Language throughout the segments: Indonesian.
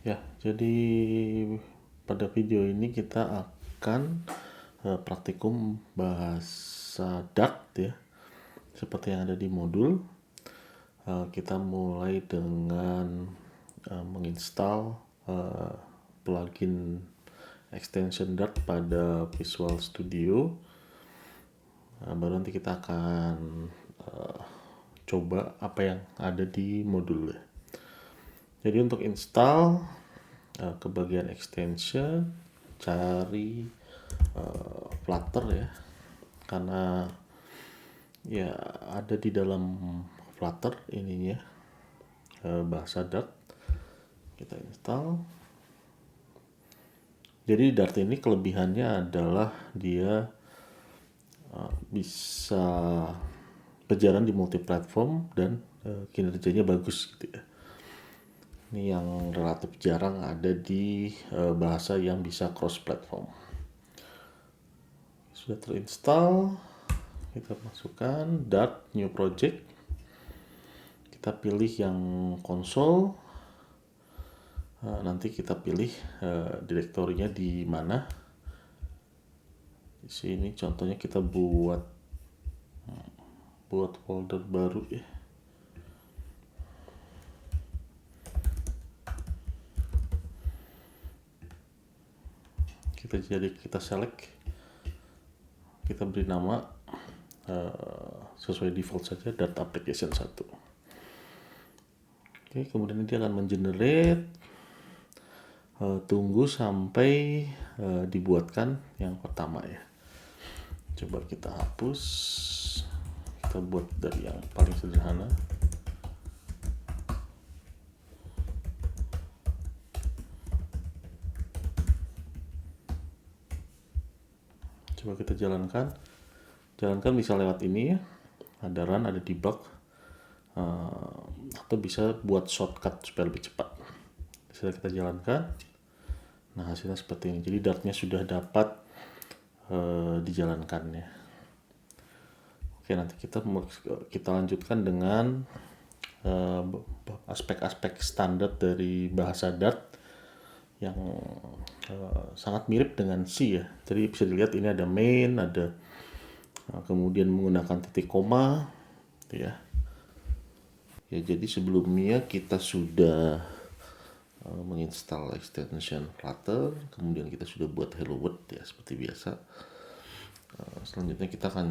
Ya, jadi pada video ini kita akan praktikum bahasa Dart ya, seperti yang ada di modul. Kita mulai dengan menginstal plugin extension Dart pada Visual Studio. Baru nanti kita akan coba apa yang ada di modul ya. Jadi untuk install ke bagian extension, cari Flutter ya, karena ya ada di dalam Flutter ininya bahasa Dart. Kita install. Jadi Dart ini kelebihannya adalah dia bisa berjalan di multi platform dan kinerjanya bagus gitu ya. Ini yang relatif jarang ada di bahasa yang bisa cross platform. Sudah terinstall, kita masukkan Dart new project. Kita pilih yang konsol. Nanti kita pilih direktorinya di mana. Di sini contohnya kita buat folder baru ya. Kita select, kita beri nama sesuai default saja Dart application 1. Oke, kemudian dia akan mengenerate. Tunggu sampai dibuatkan yang pertama ya. Coba kita hapus, kita buat dari yang paling sederhana. Coba kita jalankan bisa lewat ini ya, ada run, ada debug, atau bisa buat shortcut supaya lebih cepat. Setelah kita jalankan, nah hasilnya seperti ini. Jadi dartnya sudah dapat dijalankan ya. Oke, nanti kita lanjutkan dengan aspek-aspek standar dari bahasa Dart yang sangat mirip dengan C ya. Jadi bisa dilihat ini ada main, ada kemudian menggunakan titik koma ya. Ya, jadi sebelumnya kita sudah menginstal extension Flutter, kemudian kita sudah buat Hello World ya seperti biasa. Selanjutnya kita akan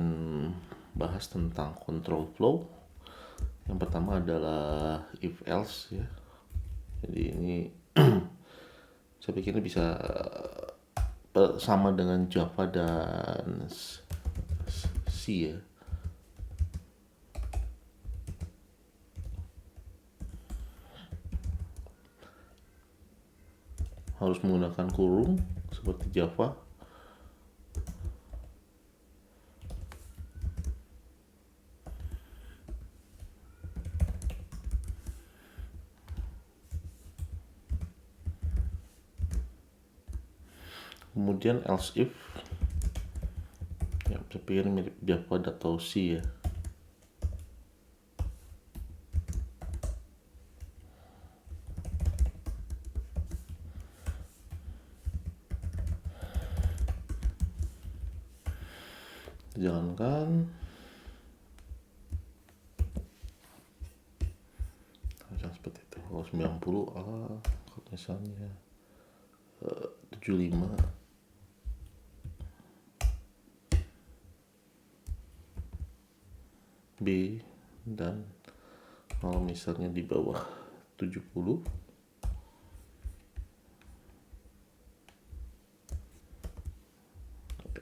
bahas tentang control flow. Yang pertama adalah if else ya. Jadi ini saya pikir ini bisa sama dengan Java dan C ya. Harus menggunakan kurung seperti Java. Kemudian else if ya, saya pikir mirip Java atau C ya. Jalankan seperti itu. Kalau 90 kalau misalnya 75 B, dan kalau misalnya di bawah 70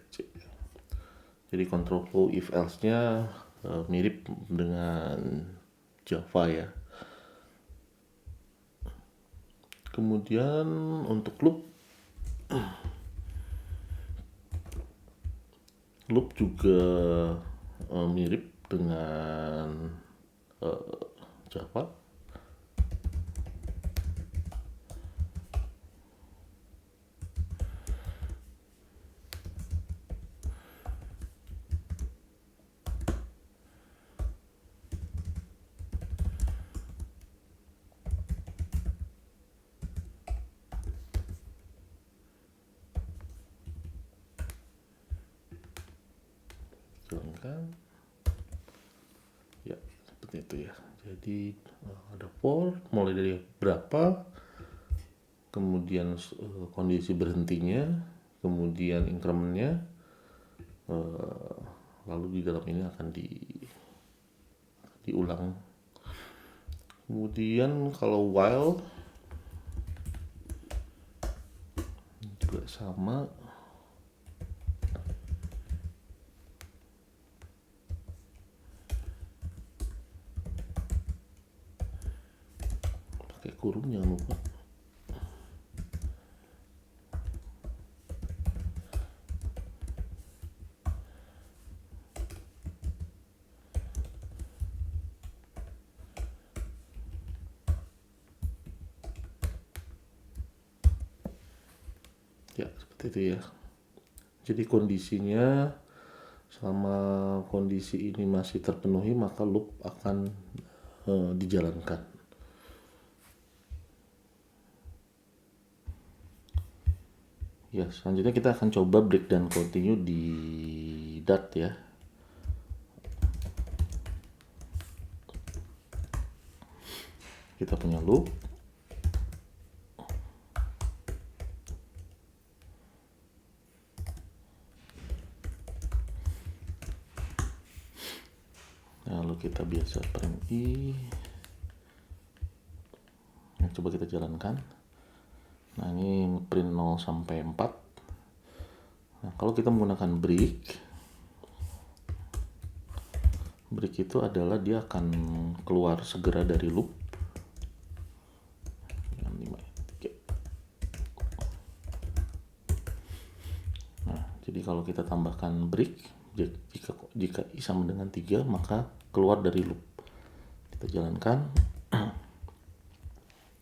C. Jadi control flow if else nya mirip dengan Java ya. Kemudian untuk loop juga mirip dengan Java. jalankan. Ya, seperti itu ya. Jadi ada for mulai dari berapa, kemudian kondisi berhentinya, kemudian incrementnya, lalu di dalam ini akan diulang. Kemudian kalau while juga sama, pakai kurung jangan lupa. Ya, seperti itu ya. Jadi kondisinya selama kondisi ini masih terpenuhi, maka loop akan dijalankan. Ya, selanjutnya kita akan coba break dan continue di Dart ya. Kita punya loop. Lalu kita biasa print i. Nah, coba kita jalankan. Nah, ini print 0 sampai 4. Nah, kalau kita menggunakan break itu adalah dia akan keluar segera dari loop. Nah, jadi kalau kita tambahkan break, jika i sama dengan 3, maka keluar dari loop. Kita jalankan. Nah,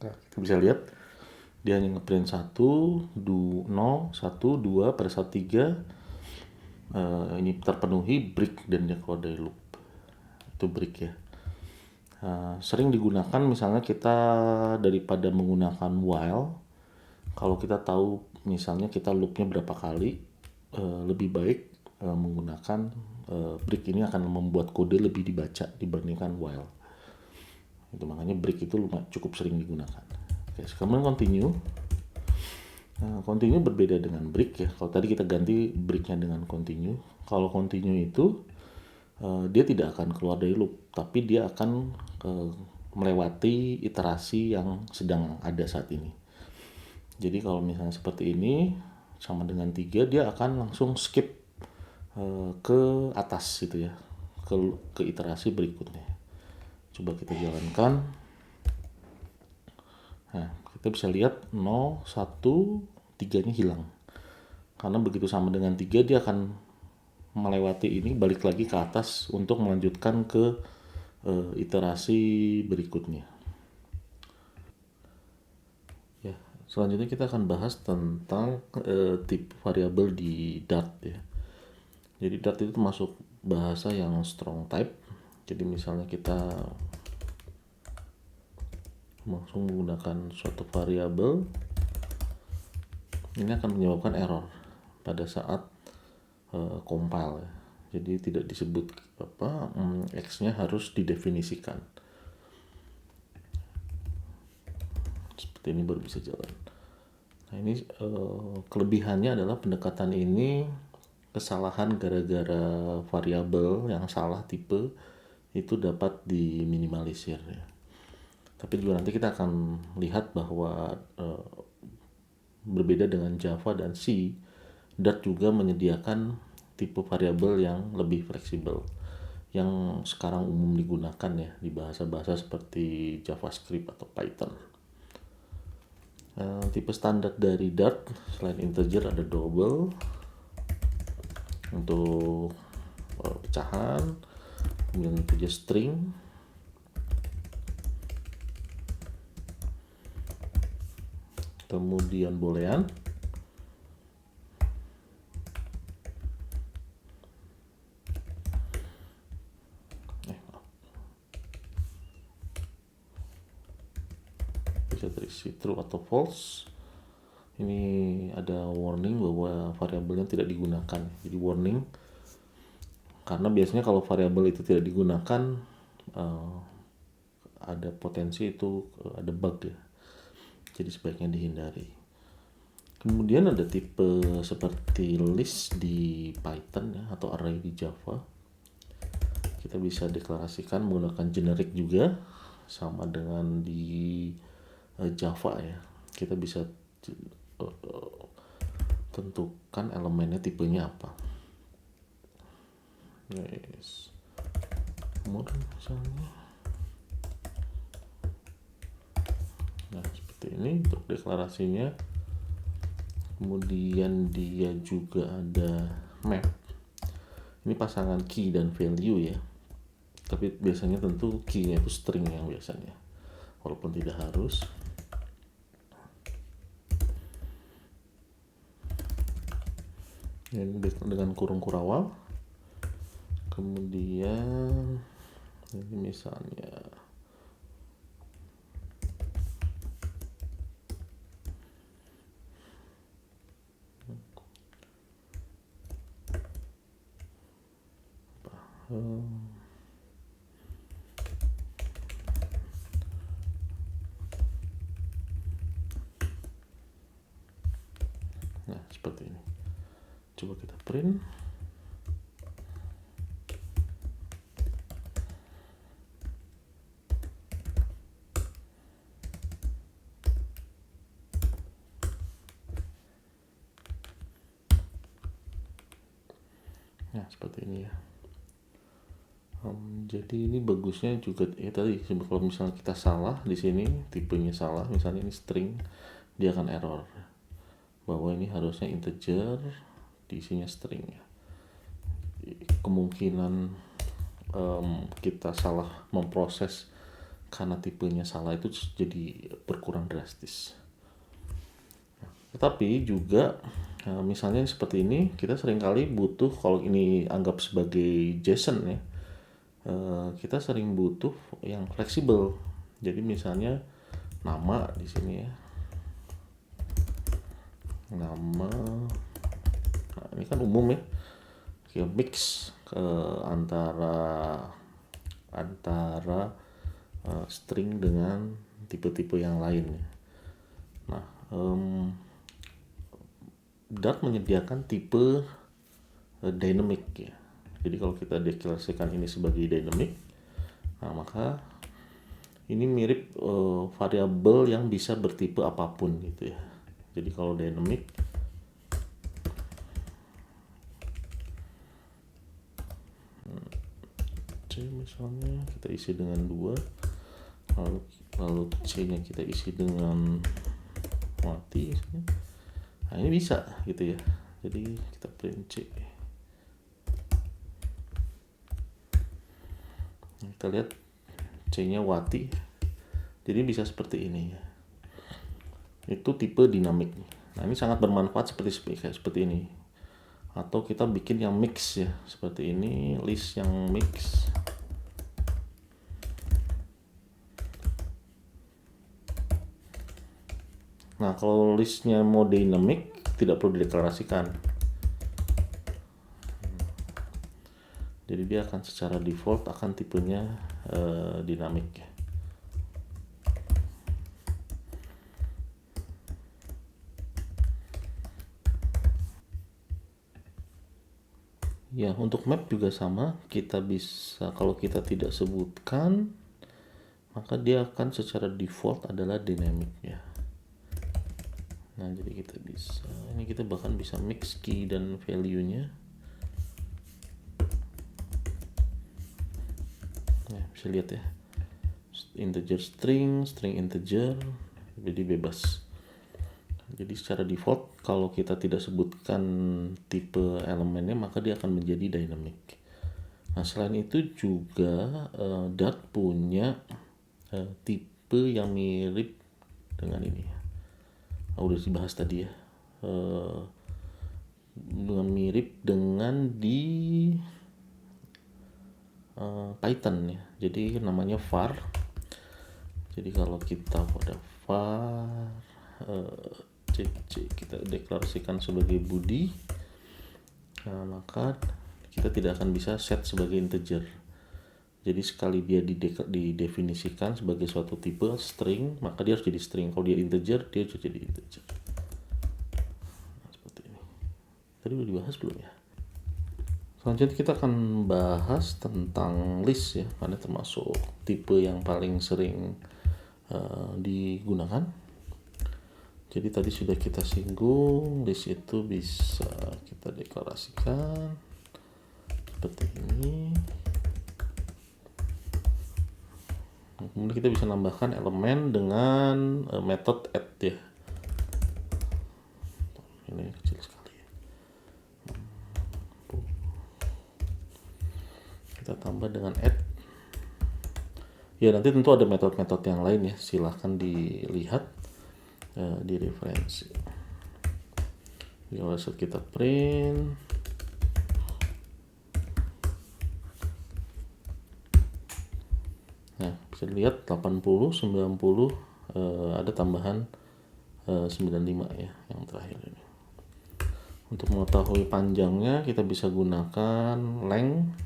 kita bisa lihat dia hanya ngeprint 1, 0, 1, 2, pada saat 3 ini terpenuhi break dan dia keluar dari loop. Itu break ya. Sering digunakan misalnya kita daripada menggunakan while, kalau kita tahu misalnya kita loopnya berapa kali, lebih baik menggunakan break. Ini akan membuat kode lebih dibaca dibandingkan while. Itu makanya break itu cukup sering digunakan. Oke, sekarang continue. Continue berbeda dengan break ya. Kalau tadi kita ganti breaknya dengan continue. Kalau continue itu dia tidak akan keluar dari loop, tapi dia akan melewati iterasi yang sedang ada saat ini. Jadi kalau misalnya seperti ini sama dengan 3, dia akan langsung skip ke atas gitu ya, ke iterasi berikutnya. Coba kita jalankan. Nah, kita bisa lihat 0, 1, 3-nya hilang. Karena begitu sama dengan 3, dia akan melewati ini, balik lagi ke atas untuk melanjutkan ke iterasi berikutnya. Ya, selanjutnya kita akan bahas tentang tipe variabel di Dart ya. Jadi Dart itu masuk bahasa yang strong type. Jadi misalnya kita langsung menggunakan suatu variabel, ini akan menyebabkan error pada saat compile ya. Jadi tidak disebut x-nya harus didefinisikan. Seperti ini baru bisa jalan. Nah, ini kelebihannya adalah pendekatan ini kesalahan gara-gara variabel yang salah tipe itu dapat diminimalisir ya. Tapi juga nanti kita akan lihat bahwa berbeda dengan Java dan C, Dart juga menyediakan tipe variabel yang lebih fleksibel yang sekarang umum digunakan ya di bahasa-bahasa seperti JavaScript atau Python. Tipe standar dari Dart selain integer ada double untuk pecahan, kemudian juga string, kemudian boolean, bisa terisi true atau false. Ini ada warning bahwa variabelnya tidak digunakan. Jadi warning Karena biasanya kalau variabel itu tidak digunakan, ada potensi itu ada bug ya. Jadi sebaiknya dihindari. Kemudian ada tipe seperti list di Python ya, atau array di Java. Kita bisa deklarasikan menggunakan generic juga, sama dengan di Java ya. Kita bisa tentukan elemennya tipenya apa. Yes. Kemudian misalnya, nah seperti ini untuk deklarasinya. Kemudian dia juga ada map. Ini pasangan key dan value ya. Tapi biasanya tentu key-nya itu string yang biasanya, walaupun tidak harus. Ini dengan kurung kurawal. Kemudian ini misalnya nah seperti ini. Coba kita print. Nah seperti ini ya. Jadi ini bagusnya juga ya tadi, kalau misalnya kita salah di sini, tipenya salah, misalnya ini string, dia akan error bahwa ini harusnya integer, diisinya string ya. Kemungkinan kita salah memproses karena tipenya salah itu jadi berkurang drastis. Tetapi juga misalnya seperti ini, kita seringkali butuh, kalau ini anggap sebagai JSON ya, kita sering butuh yang fleksibel. Jadi misalnya nama di sini ya, nama, nah ini kan umum ya, kayak mix antara string dengan tipe-tipe yang lain. Nah, Dart menyediakan tipe dynamic ya. Jadi kalau kita deklarasikan ini sebagai dynamic, nah maka ini mirip variabel yang bisa bertipe apapun gitu ya. Jadi kalau dynamic, C misalnya kita isi dengan 2, lalu C nya kita isi dengan mati misalnya. Nah ini bisa gitu ya. Jadi kita print C. Kita lihat C-nya Wati, jadi bisa seperti ini ya. Itu tipe dinamik. Nah ini sangat bermanfaat seperti ini. Atau kita bikin yang mix ya, seperti ini, list yang mix. Nah kalau listnya mau dynamic, tidak perlu dideklarasikan. Jadi dia akan secara default akan tipenya dinamik ya. Ya, untuk map juga sama. Kita bisa, kalau kita tidak sebutkan, maka dia akan secara default adalah dynamic ya. Nah, jadi kita bisa, ini kita bahkan bisa mix key dan value-nya. Nah, bisa lihat ya. Integer string, string integer, jadi bebas. Jadi secara default kalau kita tidak sebutkan tipe elemennya, maka dia akan menjadi dynamic. Nah selain itu juga Dart punya tipe yang mirip dengan ini. Udah dibahas tadi ya. Mirip dengan di Python ya. Jadi namanya var. Jadi kalau kita pada var CC kita deklarasikan sebagai Budi, nah, maka kita tidak akan bisa set sebagai integer. Jadi sekali dia didefinisikan sebagai suatu tipe string, maka dia harus jadi string. Kalau dia integer, dia harus jadi integer. Nah, seperti ini. Tadi udah dibahas belum ya? Selanjutnya kita akan bahas tentang list ya, karena termasuk tipe yang paling sering digunakan. Jadi tadi sudah kita singgung, list itu bisa kita deklarasikan seperti ini. Kemudian kita bisa nambahkan elemen dengan metode add ya. Ini kecil sekali. Kita tambah dengan add. Ya nanti tentu ada metode-metode yang lain ya. Silahkan dilihat di referensi. Di website kita print. Nah, bisa dilihat 80, 90 ada tambahan 95 ya yang terakhir ini. Untuk mengetahui panjangnya kita bisa gunakan length.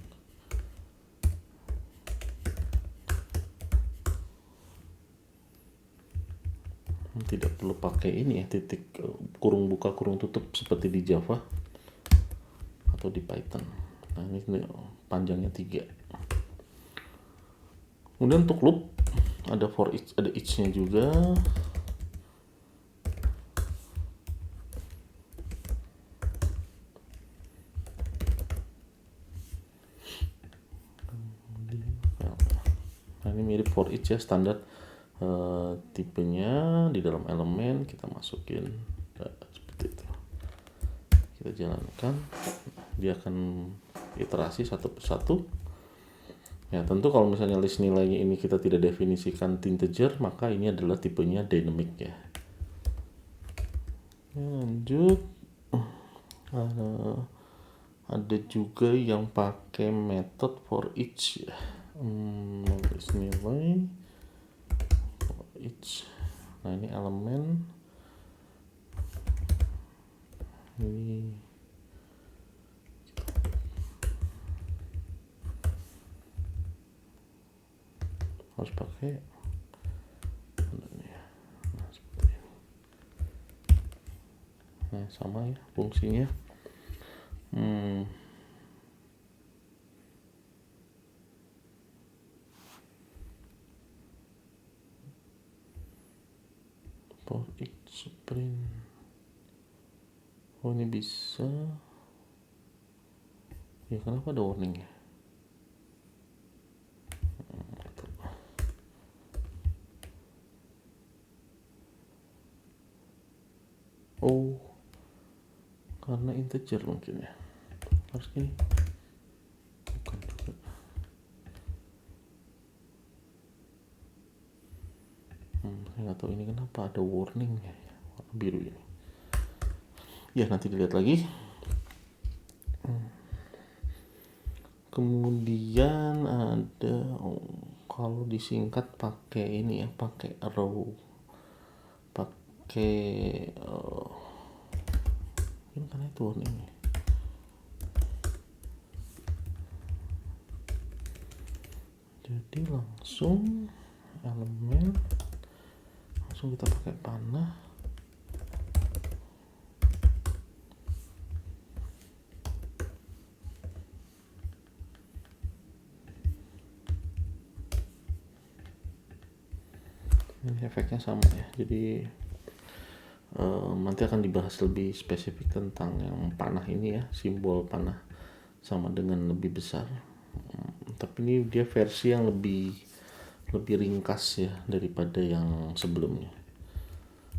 Tidak perlu pakai ini ya, titik kurung buka kurung tutup seperti di Java atau di Python. Nah ini panjangnya 3. Kemudian untuk loop ada for each, ada each-nya juga. Nah ini mirip for each ya, standar tipenya di dalam elemen kita masukin seperti itu. Kita jalankan, dia akan iterasi satu persatu. Ya tentu kalau misalnya list nilainya ini kita tidak definisikan integer, maka ini adalah tipenya dynamic ya. Lanjut, ada juga yang pakai method for each ya. List nilai for each. Nah ini elemen ini harus pakai nah, seperti ini. Nah sama ya fungsinya. For each sprint. Oh ini bisa ya, kenapa ada warning ya? Oh karena integer mungkin ya, harus gini. Bukan juga. Saya nggak tahu ini kenapa ada warningnya ya, warna biru ini. Ya nanti dilihat lagi. Kemudian ada kalau disingkat pakai ini ya, pakai row, pakai ini karena itu warningnya. Jadi langsung elemen langsung kita pakai panah. Ini efeknya sama ya, jadi nanti akan dibahas lebih spesifik tentang yang panah ini ya, simbol panah sama dengan lebih besar. Tapi ini dia versi yang lebih ringkas ya daripada yang sebelumnya,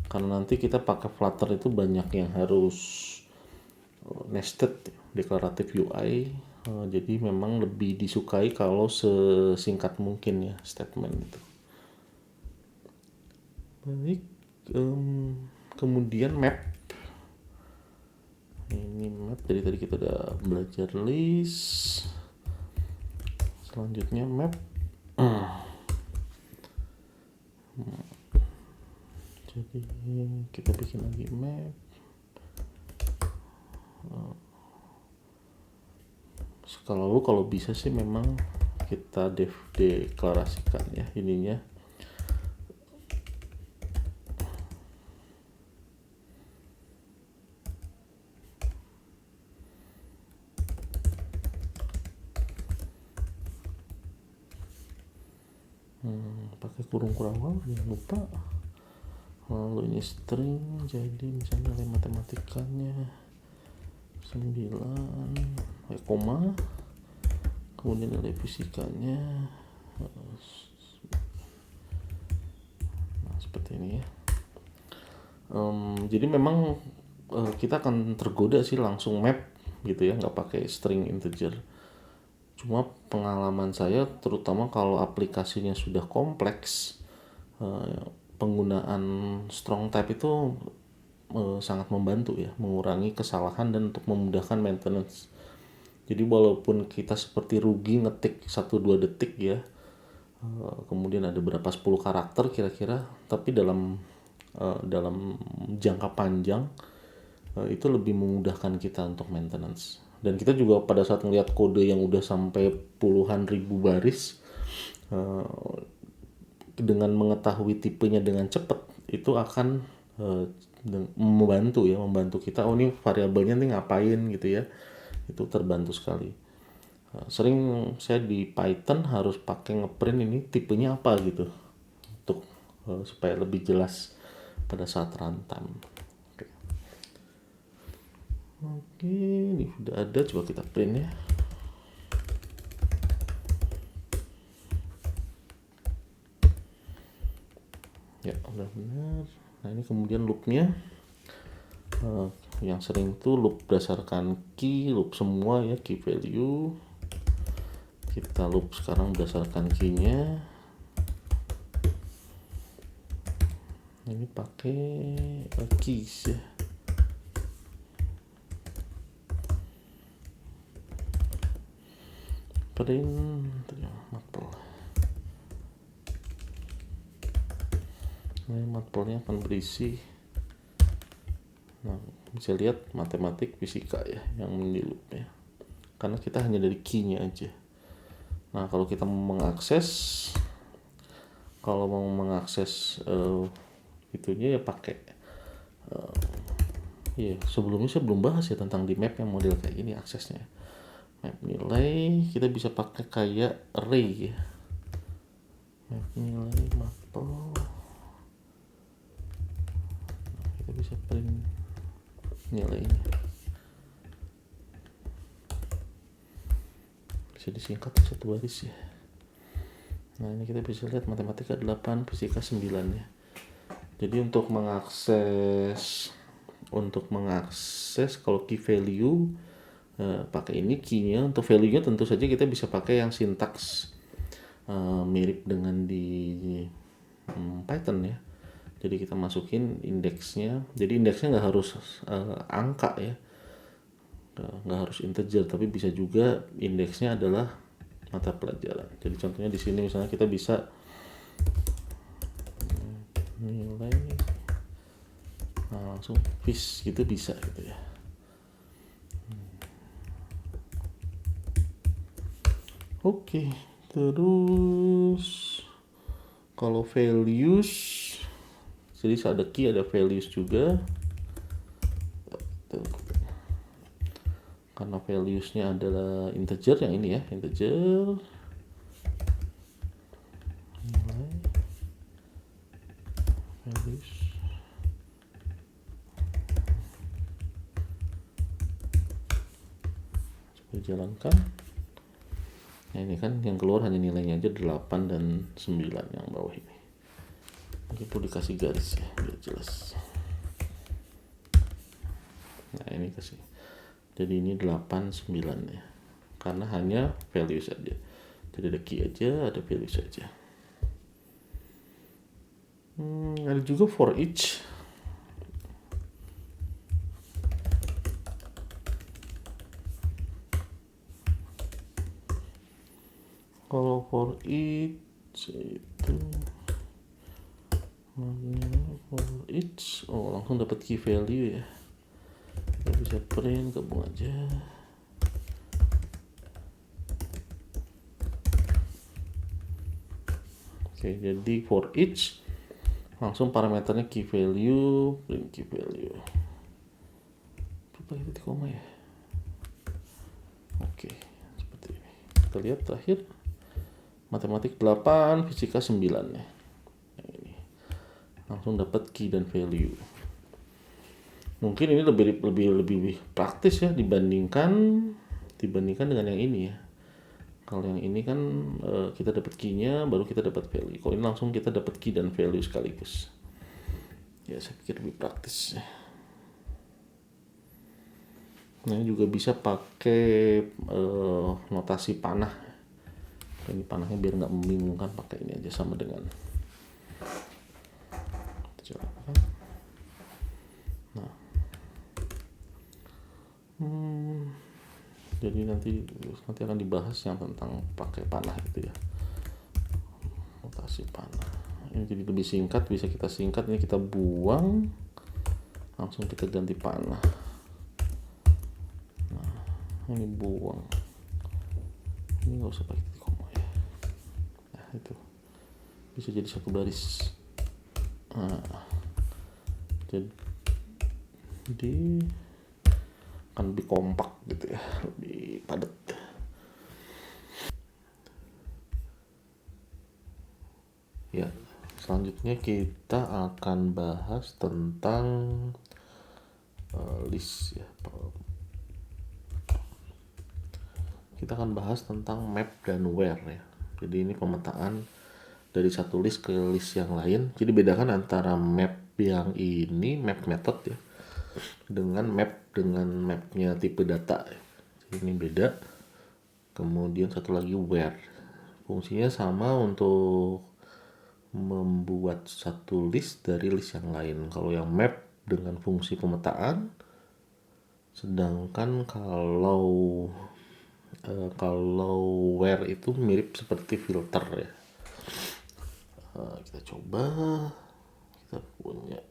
karena nanti kita pakai Flutter itu banyak yang harus nested deklaratif UI. Jadi memang lebih disukai kalau sesingkat mungkin ya statement itu. Baik, kemudian map. Ini map, jadi tadi kita udah belajar list. Selanjutnya map. Jadi kita bikin lagi map. kalau bisa sih memang kita deklarasikan ya ininya. Pakai kurung awal jangan lupa. Lalu ini string, jadi misalnya nilai matematikanya 9, koma, kemudian nilai fisikanya seperti ini ya. Jadi memang kita akan tergoda sih langsung map gitu ya, nggak pakai string integer. Cuma pengalaman saya terutama kalau aplikasinya sudah kompleks, penggunaan strong type itu sangat membantu ya, mengurangi kesalahan dan untuk memudahkan maintenance. Jadi walaupun kita seperti rugi ngetik 1-2 detik ya, kemudian ada berapa 10 karakter kira-kira, tapi dalam jangka panjang itu lebih memudahkan kita untuk maintenance. Dan kita juga pada saat melihat kode yang udah sampai puluhan ribu baris, dengan mengetahui tipenya dengan cepat itu akan membantu kita, oh ini variabelnya nih ngapain gitu ya, itu terbantu sekali. Sering saya di Python harus pakai ngeprint ini tipenya apa gitu untuk supaya lebih jelas pada saat runtime. Oke, ini sudah ada, coba kita print ya. Ya, udah benar. Nah, ini kemudian loopnya. Yang sering tuh loop berdasarkan key, loop semua ya, key value. Kita loop sekarang berdasarkan key-nya. Ini pakai keys ya. Print matplotlib. Ini matplotlibnya akan berisi, nah bisa lihat matematik, fisika ya yang di loop ya, karena kita hanya dari key-nya aja. Nah kalau kita mau mengakses, itunya ya pakai ya sebelumnya saya belum bahas ya tentang di map yang model kayak gini aksesnya. Map nilai kita bisa pakai kayak array ya. Map nilai matplotlib, kita bisa print nilainya, bisa disingkat satu baris ya. Nah ini kita bisa lihat matematika 8, fisika 9 ya. Jadi untuk mengakses kalau key value pakai ini key-nya. Untuk value-nya tentu saja kita bisa pakai yang sintaks mirip dengan di Python ya. Jadi kita masukin indeksnya. Jadi indeksnya nggak harus angka ya, nggak harus integer, tapi bisa juga indeksnya adalah mata pelajaran. Jadi contohnya di sini misalnya kita bisa nilai langsung fish gitu, bisa gitu ya. Oke, terus kalau values, jadi ada key ada values juga. Karena valuesnya adalah integer yang ini ya, integer. Nilai values. Coba jalankan. Nah ini kan yang keluar hanya nilainya aja 8 dan 9 yang bawah ini. Mungkin perlu dikasih garis ya biar jelas. Nah ini kasih. Jadi ini 8, 9 ya. Karena hanya value saja. Jadi ada key aja, ada value saja. Ada juga for each. Kalau for each itu for each, langsung dapat key value ya. Kita bisa print, gabung aja. Oke, jadi for each langsung parameternya key value, print key value. Apa itu titik koma ya? Oke, seperti ini. Kita lihat terakhir matematik 8, fisika 9 ya. Nah, ini langsung dapat key dan value. Mungkin ini lebih praktis ya dibandingkan dengan yang ini ya. Kalau yang ini kan kita dapat key-nya baru kita dapat value. Kalau ini langsung kita dapat key dan value sekaligus. Ya saya pikir lebih praktis. Nah ini juga bisa pakai notasi panah. Ini panahnya biar nggak membingungkan, pakai ini aja sama dengan. Nah, jadi nanti akan dibahas yang tentang pakai panah itu ya, notasi panah. Ini jadi lebih singkat, bisa kita singkat. Ini kita buang, langsung kita ganti panah. Nah, ini buang. Ini nggak usah pakai titik koma ya. Nah itu bisa jadi satu baris. Nah, jadi akan lebih kompak gitu ya, lebih padat. Ya, selanjutnya kita akan bahas tentang list ya. Kita akan bahas tentang map dan where ya. Jadi ini pemetaan dari satu list ke list yang lain. Jadi bedakan antara map yang ini, map method ya, dengan mapnya tipe data. Jadi ini beda. Kemudian satu lagi where. Fungsinya sama untuk membuat satu list dari list yang lain. Kalau yang map dengan fungsi pemetaan, sedangkan kalau where itu mirip seperti filter ya. Kita coba, kita punya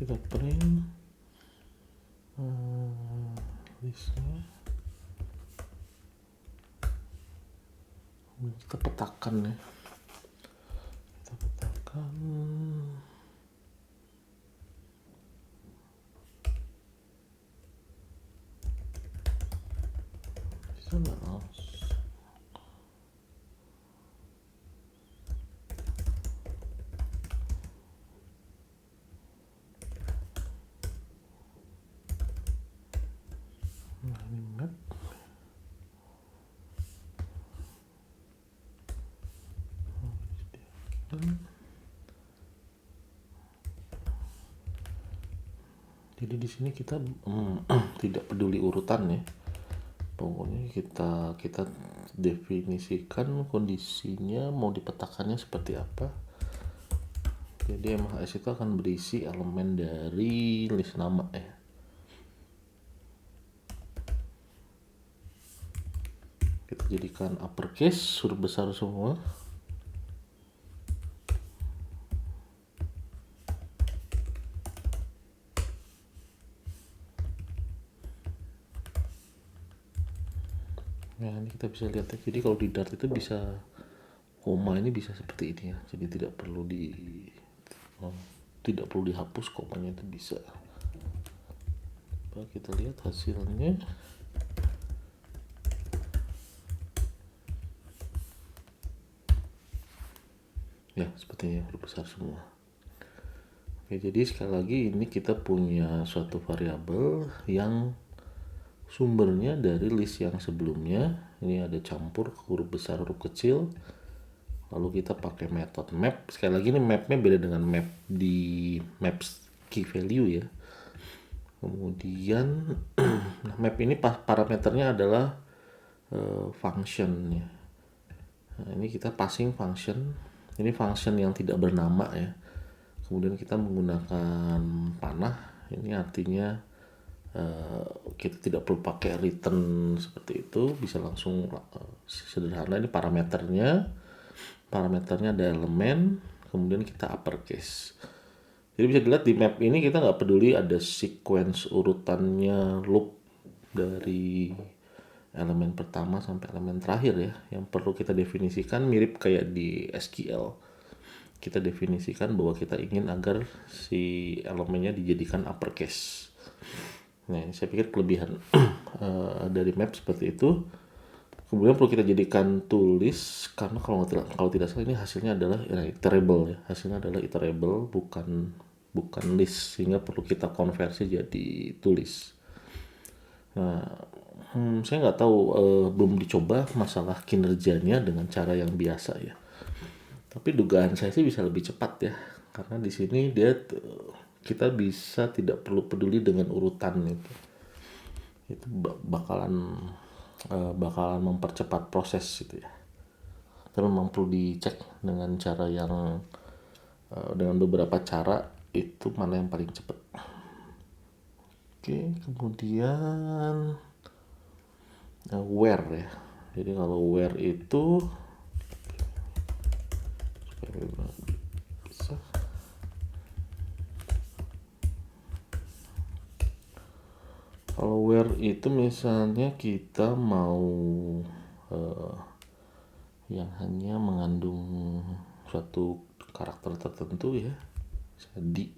kita print listnya, kita petakan ya, kita petakan di sana. Nah ini map. Jadi di sini kita tidak peduli urutan ya. Pokoknya kita definisikan kondisinya mau dipetakannya seperti apa. Jadi MHS itu akan berisi elemen dari list nama ya. Kita jadikan uppercase, huruf besar semua. Nah ini kita bisa lihat ya. Jadi kalau di Dart itu bisa koma ini bisa seperti ini ya. Jadi tidak perlu dihapus, komanya itu bisa. Coba kita lihat hasilnya. Ya sepertinya huruf besar semua. Oke, jadi sekali lagi ini kita punya suatu variabel yang sumbernya dari list yang sebelumnya. Ini ada campur huruf besar huruf kecil, lalu kita pakai metode map. Sekali lagi ini mapnya beda dengan map di maps key value ya. Kemudian map ini parameternya adalah function ya. Nah, ini kita passing function. Ini function yang tidak bernama ya. Kemudian kita menggunakan panah. Ini artinya kita tidak perlu pakai return seperti itu, bisa langsung sederhana. Ini parameternya ada elemen, kemudian kita uppercase. Jadi bisa dilihat di map ini kita nggak peduli ada sequence urutannya loop dari elemen pertama sampai elemen terakhir ya. Yang perlu kita definisikan mirip kayak di SQL. Kita definisikan bahwa kita ingin agar si elemennya dijadikan uppercase. Nah, saya pikir kelebihan dari map seperti itu. Kemudian perlu kita jadikan tulis karena kalau tidak salah ini hasilnya adalah iterable ya. Hasilnya adalah iterable, bukan list, sehingga perlu kita konversi jadi tulis. Nah, saya nggak tahu, belum dicoba masalah kinerjanya dengan cara yang biasa ya. Tapi dugaan saya sih bisa lebih cepat ya, karena di sini kita bisa tidak perlu peduli dengan urutan itu bakalan mempercepat proses gitu ya. Tapi memang perlu dicek dengan cara yang dengan beberapa cara itu mana yang paling cepat. Oke, kemudian where ya. Jadi kalau where itu bisa. Kalau where itu misalnya kita mau yang hanya mengandung suatu karakter tertentu ya, di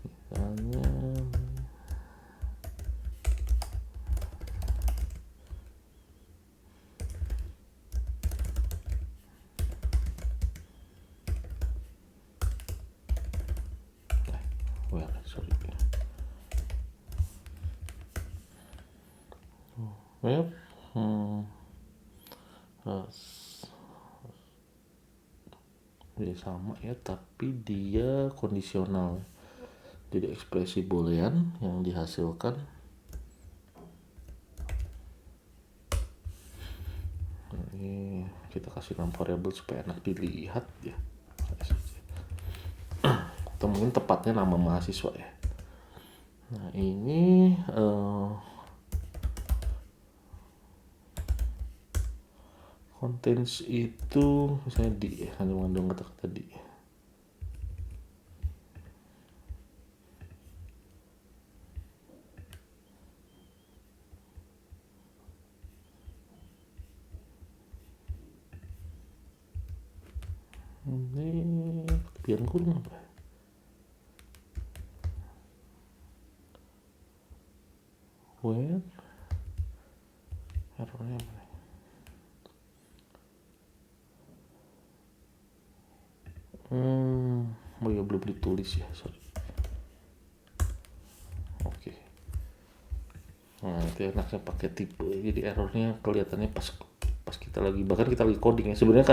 misalnya web dia sama ya, tapi dia kondisional. Jadi ekspresi boolean yang dihasilkan ini kita kasih nama variable supaya enak dilihat ya. Atau mungkin tepatnya nama mahasiswa ya. Nah ini contents itu misalnya di hanya mengandung kata-kata di. Ini biar kurang apa? Where errornya apa? Oh ya belum ditulis ya, sorry. Oke. Nah itu enaknya pakai tipe, jadi errornya kelihatannya pas kita lagi, bahkan kita lagi coding ya. Sebenarnya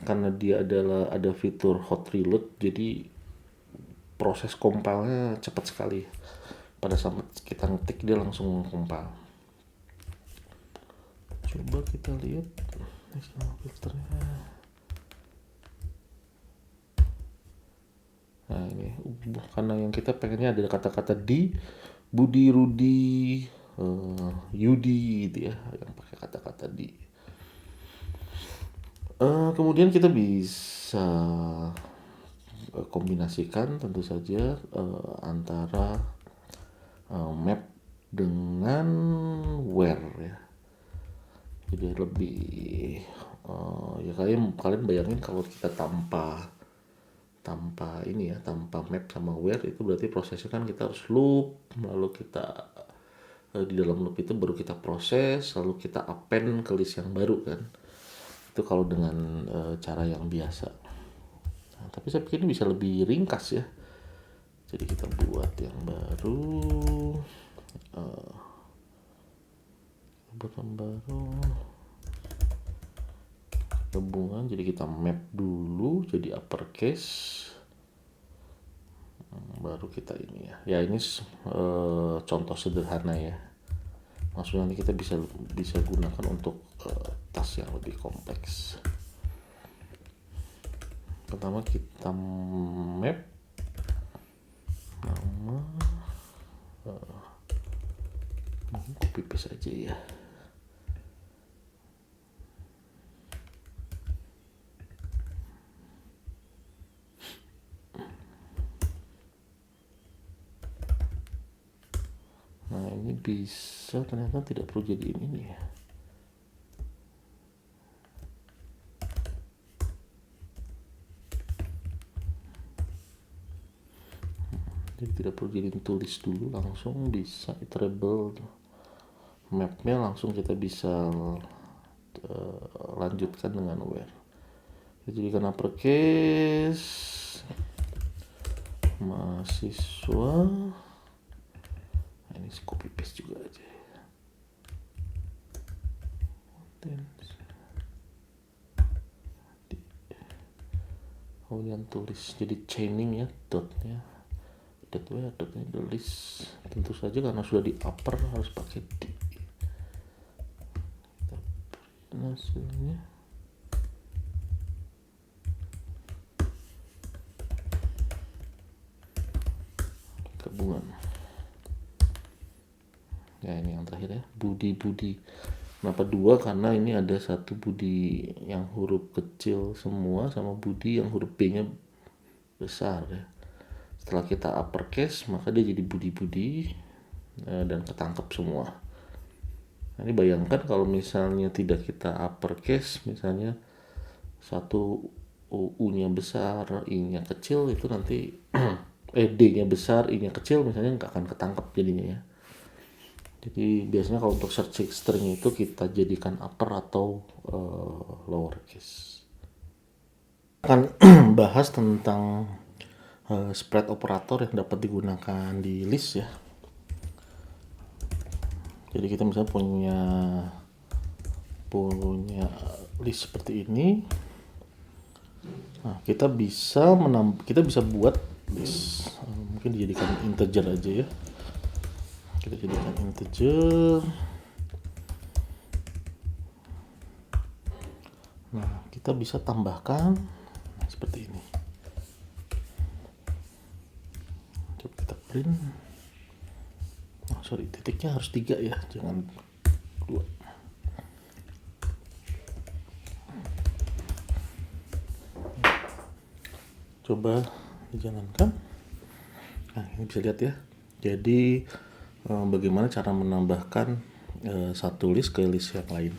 karena dia ada fitur hot reload, jadi proses compile-nya cepat sekali. Pada saat kita ngetik dia langsung compile. Coba kita lihat filternya. Nah ini karena yang kita pengennya ada kata-kata di, Budi, Rudi, Yudi gitu ya, yang pakai kata-kata di. Kemudian kita bisa kombinasikan tentu saja antara map dengan where ya. Jadi lebih ya kalian bayangin kalau kita tanpa ini ya, tanpa map sama where, itu berarti prosesnya kan kita harus loop, lalu kita di dalam loop itu baru kita proses, lalu kita append ke list yang baru kan. Itu kalau dengan cara yang biasa. Nah, tapi saya pikir ini bisa lebih ringkas ya. Jadi kita buat yang baru, gabungan. Jadi kita map dulu jadi uppercase, baru kita ini ya. Ya ini contoh sederhana ya. maksudnya nanti kita bisa gunakan untuk tas yang lebih kompleks. Pertama kita map nama, copy paste aja ya. Nah ini bisa, ternyata tidak perlu jadi ini ya. Jadi tidak perlu jadi tulis dulu, langsung bisa iterable. Mapnya langsung kita bisa lanjutkan dengan where. Jadi karena uppercase mahasiswa. Ini copy paste juga aja. Kemudian tulis jadi chaining ya, dotnya dotnya the list. Tentu saja karena sudah di upper harus pakai D. Kita print hasilnya. Gabungan. Ya ini yang terakhir ya, Budi. Kenapa 2? Karena ini ada satu Budi yang huruf kecil semua sama Budi yang huruf B-nya besar ya. Setelah kita uppercase maka dia jadi Budi dan ketangkep semua. Nah, ini bayangkan kalau misalnya tidak kita uppercase, misalnya satu U-nya besar, I-nya kecil, itu nanti D-nya besar, I-nya kecil, misalnya nggak akan ketangkep jadinya ya. Jadi biasanya kalau untuk search string itu kita jadikan upper atau lowercase. Akan bahas tentang spread operator yang dapat digunakan di list ya. Jadi kita misalnya punya list seperti ini. Nah, kita bisa buat list. Mungkin dijadikan integer aja ya. Kita jadikan integer. Nah, kita bisa tambahkan seperti ini. Coba kita print. Oh, sorry, titiknya harus 3 ya, jangan 2. Coba dijalankan. Nah, ini bisa lihat ya. Jadi bagaimana cara menambahkan satu list ke list yang lain.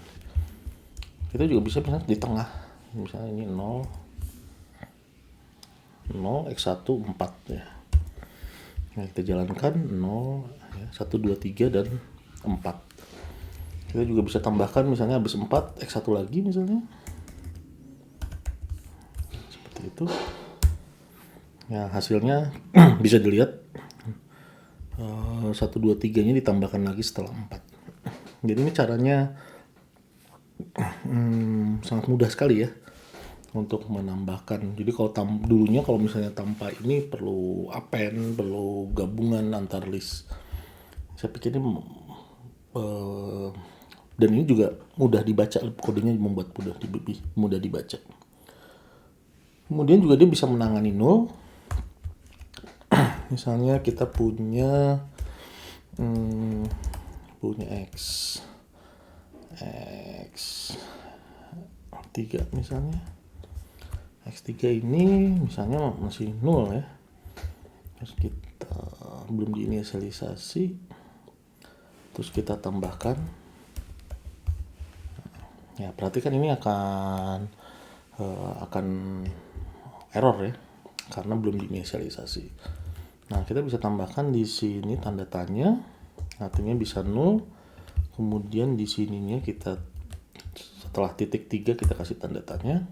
Kita juga bisa misalnya di tengah, misalnya ini 0 x1 4 ya. Nah, kita jalankan 0 ya, 1 2 3 dan 4. Kita juga bisa tambahkan misalnya habis 4 x1 lagi misalnya. Seperti itu. Ya, hasilnya bisa dilihat 1 2 3 nya ditambahkan lagi setelah 4. Jadi ini caranya sangat mudah sekali ya untuk menambahkan. Jadi kalau dulunya kalau misalnya tanpa ini perlu append, perlu gabungan antar list. Saya pikir ini dan ini juga mudah dibaca, kodenya membuat mudah dibaca. Kemudian juga dia bisa menangani nol. Misalnya kita punya X 3 misalnya. X3 ini misalnya masih 0 ya. Terus kita belum diinisialisasi. Terus kita tambahkan. Ya, perhatikan ini akan error ya, karena belum diinisialisasi. Nah, kita bisa tambahkan di sini tanda tanya, artinya bisa 0. Kemudian di sininya kita setelah titik 3 kita kasih tanda tanya.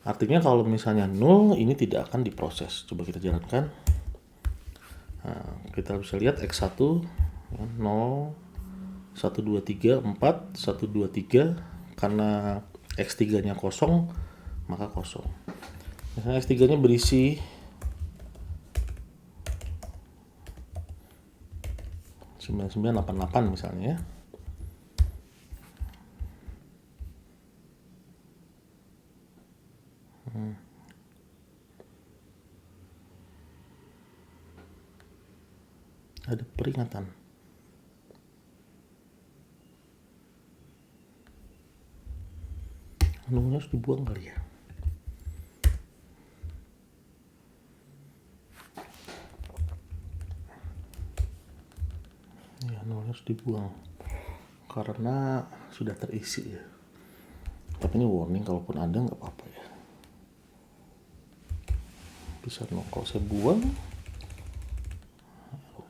Artinya kalau misalnya 0 ini tidak akan diproses. Coba kita jalankan. Nah, kita bisa lihat X1 0 1 2 3 4 1 2 3. Karena X3-nya kosong, maka kosong. Misalnya X3-nya berisi 9988 misalnya ya. Ada peringatan. Nolnya harus dibuang kali ya. Ya, nolnya harus dibuang karena sudah terisi ya. Tapi ini warning, kalaupun ada nggak apa-apa ya. Bisa nol. Kalau saya buang,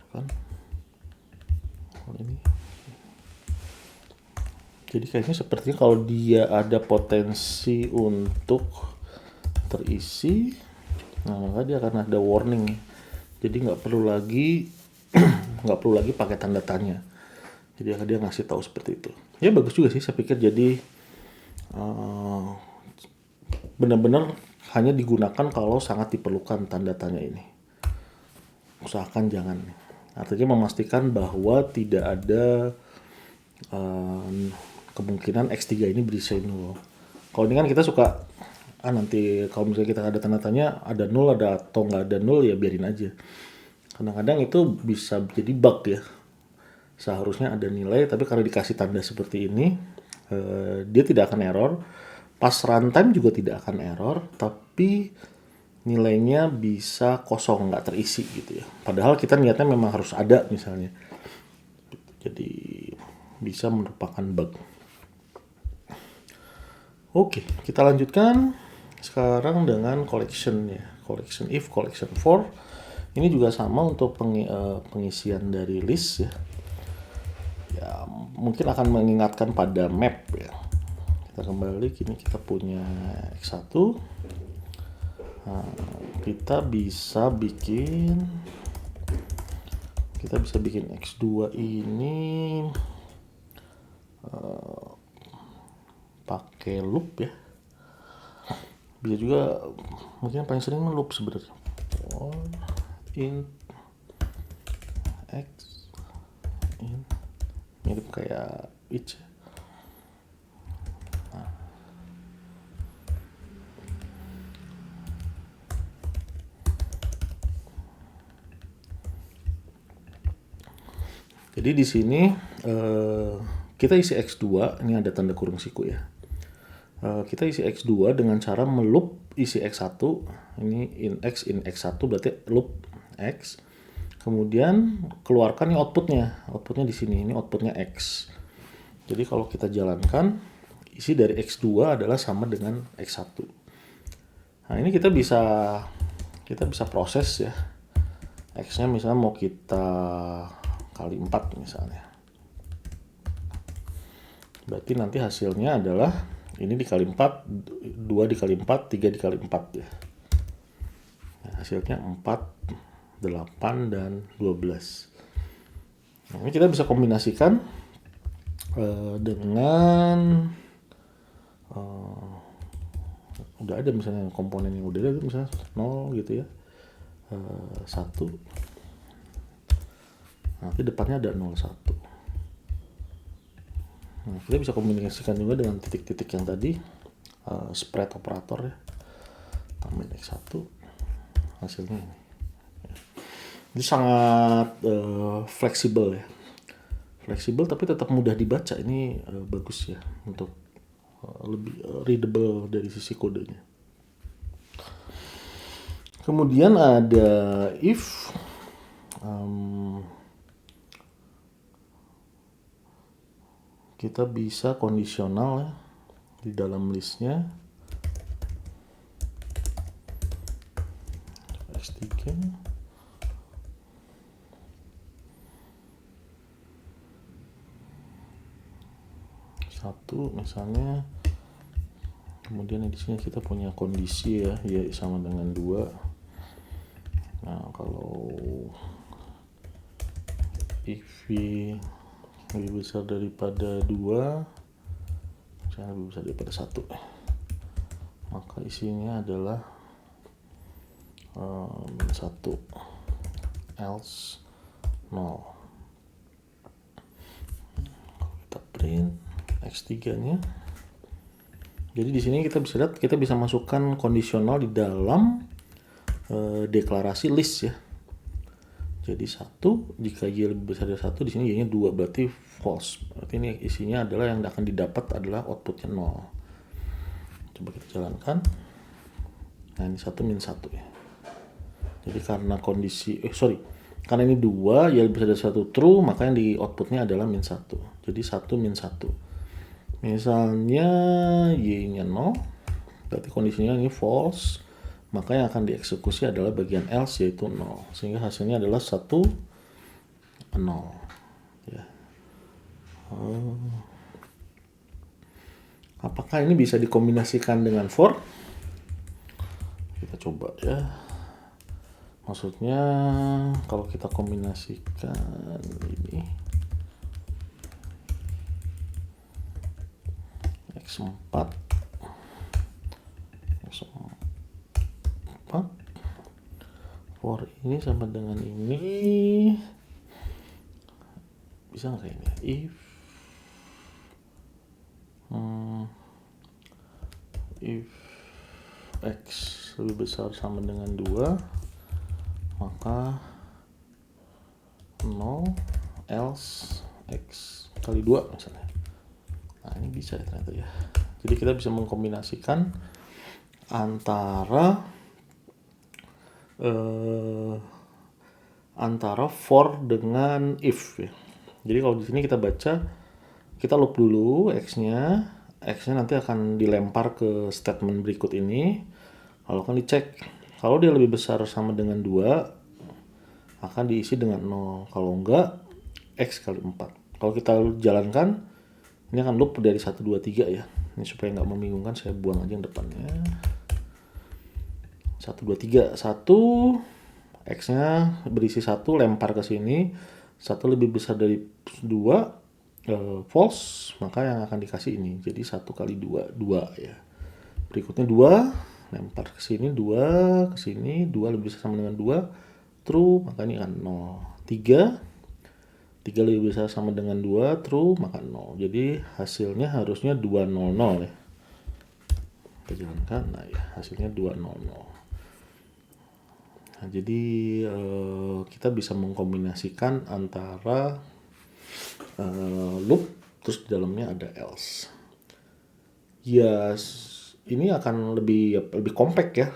kan? Ini. Jadi kayaknya sepertinya kalau dia ada potensi untuk terisi, nah maka dia akan ada warning. Jadi nggak perlu lagi pakai tanda tanya. Jadi dia ngasih tahu seperti itu. Ya bagus juga sih, saya pikir. Jadi benar-benar hanya digunakan kalau sangat diperlukan tanda tanya ini. Usahakan jangan. Artinya memastikan bahwa tidak ada kemungkinan X3 ini berisi nol. Kalau ini kan kita suka nanti kalau misalnya kita ada tanda tanya ada nol ada atau nggak ada nol, ya biarin aja. Kadang-kadang itu bisa jadi bug ya. Seharusnya ada nilai, tapi karena dikasih tanda seperti ini, dia tidak akan error. Pas runtime juga tidak akan error, tapi nilainya bisa kosong, nggak terisi gitu ya. Padahal kita niatnya memang harus ada misalnya. Jadi bisa merupakan bug. Oke, kita lanjutkan sekarang dengan collection ya. Collection if, collection for. Ini juga sama untuk pengisian dari list ya. Ya, mungkin akan mengingatkan pada map ya. Kita kembali, kini kita punya X1. Nah, kita bisa bikin X2 ini pakai loop ya. Bisa juga, mungkin paling sering loop sebenarnya. Int X in, mirip kayak each. Jadi di sini kita isi X2, ini ada tanda kurung siku ya. Kita isi X2 dengan cara meloop isi X1, ini in X1 berarti loop X. Kemudian keluarkan nih outputnya di sini, ini outputnya X. Jadi kalau kita jalankan, isi dari X2 adalah sama dengan X1. Nah ini kita bisa proses ya. X-nya misalnya mau kita kali 4 misalnya. Berarti nanti hasilnya adalah ini dikali 4, 2 dikali 4, 3 dikali 4 ya. Nah, hasilnya 4, 8, dan 12. Nah, ini kita bisa kombinasikan dengan udah ada misalnya komponen yang udah ada misalnya 0 gitu ya. 1. Nanti depannya ada 01. Nah, kita bisa kombinasikan juga dengan titik-titik yang tadi, spread operator ya. Tambahin X1, hasilnya ini. Ini sangat fleksibel ya. Fleksibel tapi tetap mudah dibaca. Ini bagus ya untuk lebih readable dari sisi kodenya. Kemudian ada if. Kita bisa kondisional ya di dalam listnya. X3 1 misalnya, kemudian di sini kita punya kondisi ya, sama dengan 2. Nah kalau if lebih besar daripada 2, misalnya lebih besar daripada 1, maka isinya adalah 1, else 0. Kalau kita print X3 nya, Jadi di sini kita bisa lihat, kita bisa masukkan kondisional di dalam deklarasi list ya. Jadi 1, jika Y lebih besar dari 1, di sini Y-nya 2, berarti false. Berarti ini isinya adalah yang akan didapat adalah outputnya 0. Coba kita jalankan. Nah ini 1 min 1 ya. Jadi karena karena ini 2, Y lebih besar dari 1 true, maka yang di outputnya adalah min 1. Jadi 1 min 1. Misalnya Y-nya 0, berarti kondisinya ini false, maka yang akan dieksekusi adalah bagian else, yaitu 0. Sehingga hasilnya adalah 1, 0. Ya. Apakah ini bisa dikombinasikan dengan for? Kita coba ya. Maksudnya kalau kita kombinasikan ini X4 for ini sama dengan ini, bisa nggak ini? If X lebih besar sama dengan 2, maka 0 else X kali 2 misalnya. Nah ini bisa ya ternyata ya. Jadi kita bisa mengkombinasikan antara for dengan if ya. Jadi kalau di sini kita baca, kita loop dulu x-nya nanti akan dilempar ke statement berikut ini. Lalu akan dicek, kalau dia lebih besar sama dengan 2, akan diisi dengan 0. Kalau enggak, x kali 4. Kalau kita jalankan, ini akan loop dari 1, 2, 3 ya. Ini supaya nggak membingungkan, saya buang aja yang depannya. 1, 2, 3. 1, x-nya berisi 1, lempar ke sini. 1 lebih besar dari 2, false, maka yang akan dikasih ini. Jadi 1 kali 2, 2 ya. Berikutnya 2, lempar ke sini, 2 ke sini, 2 lebih besar sama dengan 2, true, maka ini akan 0. 3 lebih besar sama dengan 2, true, maka 0. Jadi hasilnya harusnya 200 ya. Kita jalankan, nah ya hasilnya 200. Nah, jadi kita bisa mengkombinasikan antara loop, terus di dalamnya ada else. Ya, ini akan lebih kompak ya.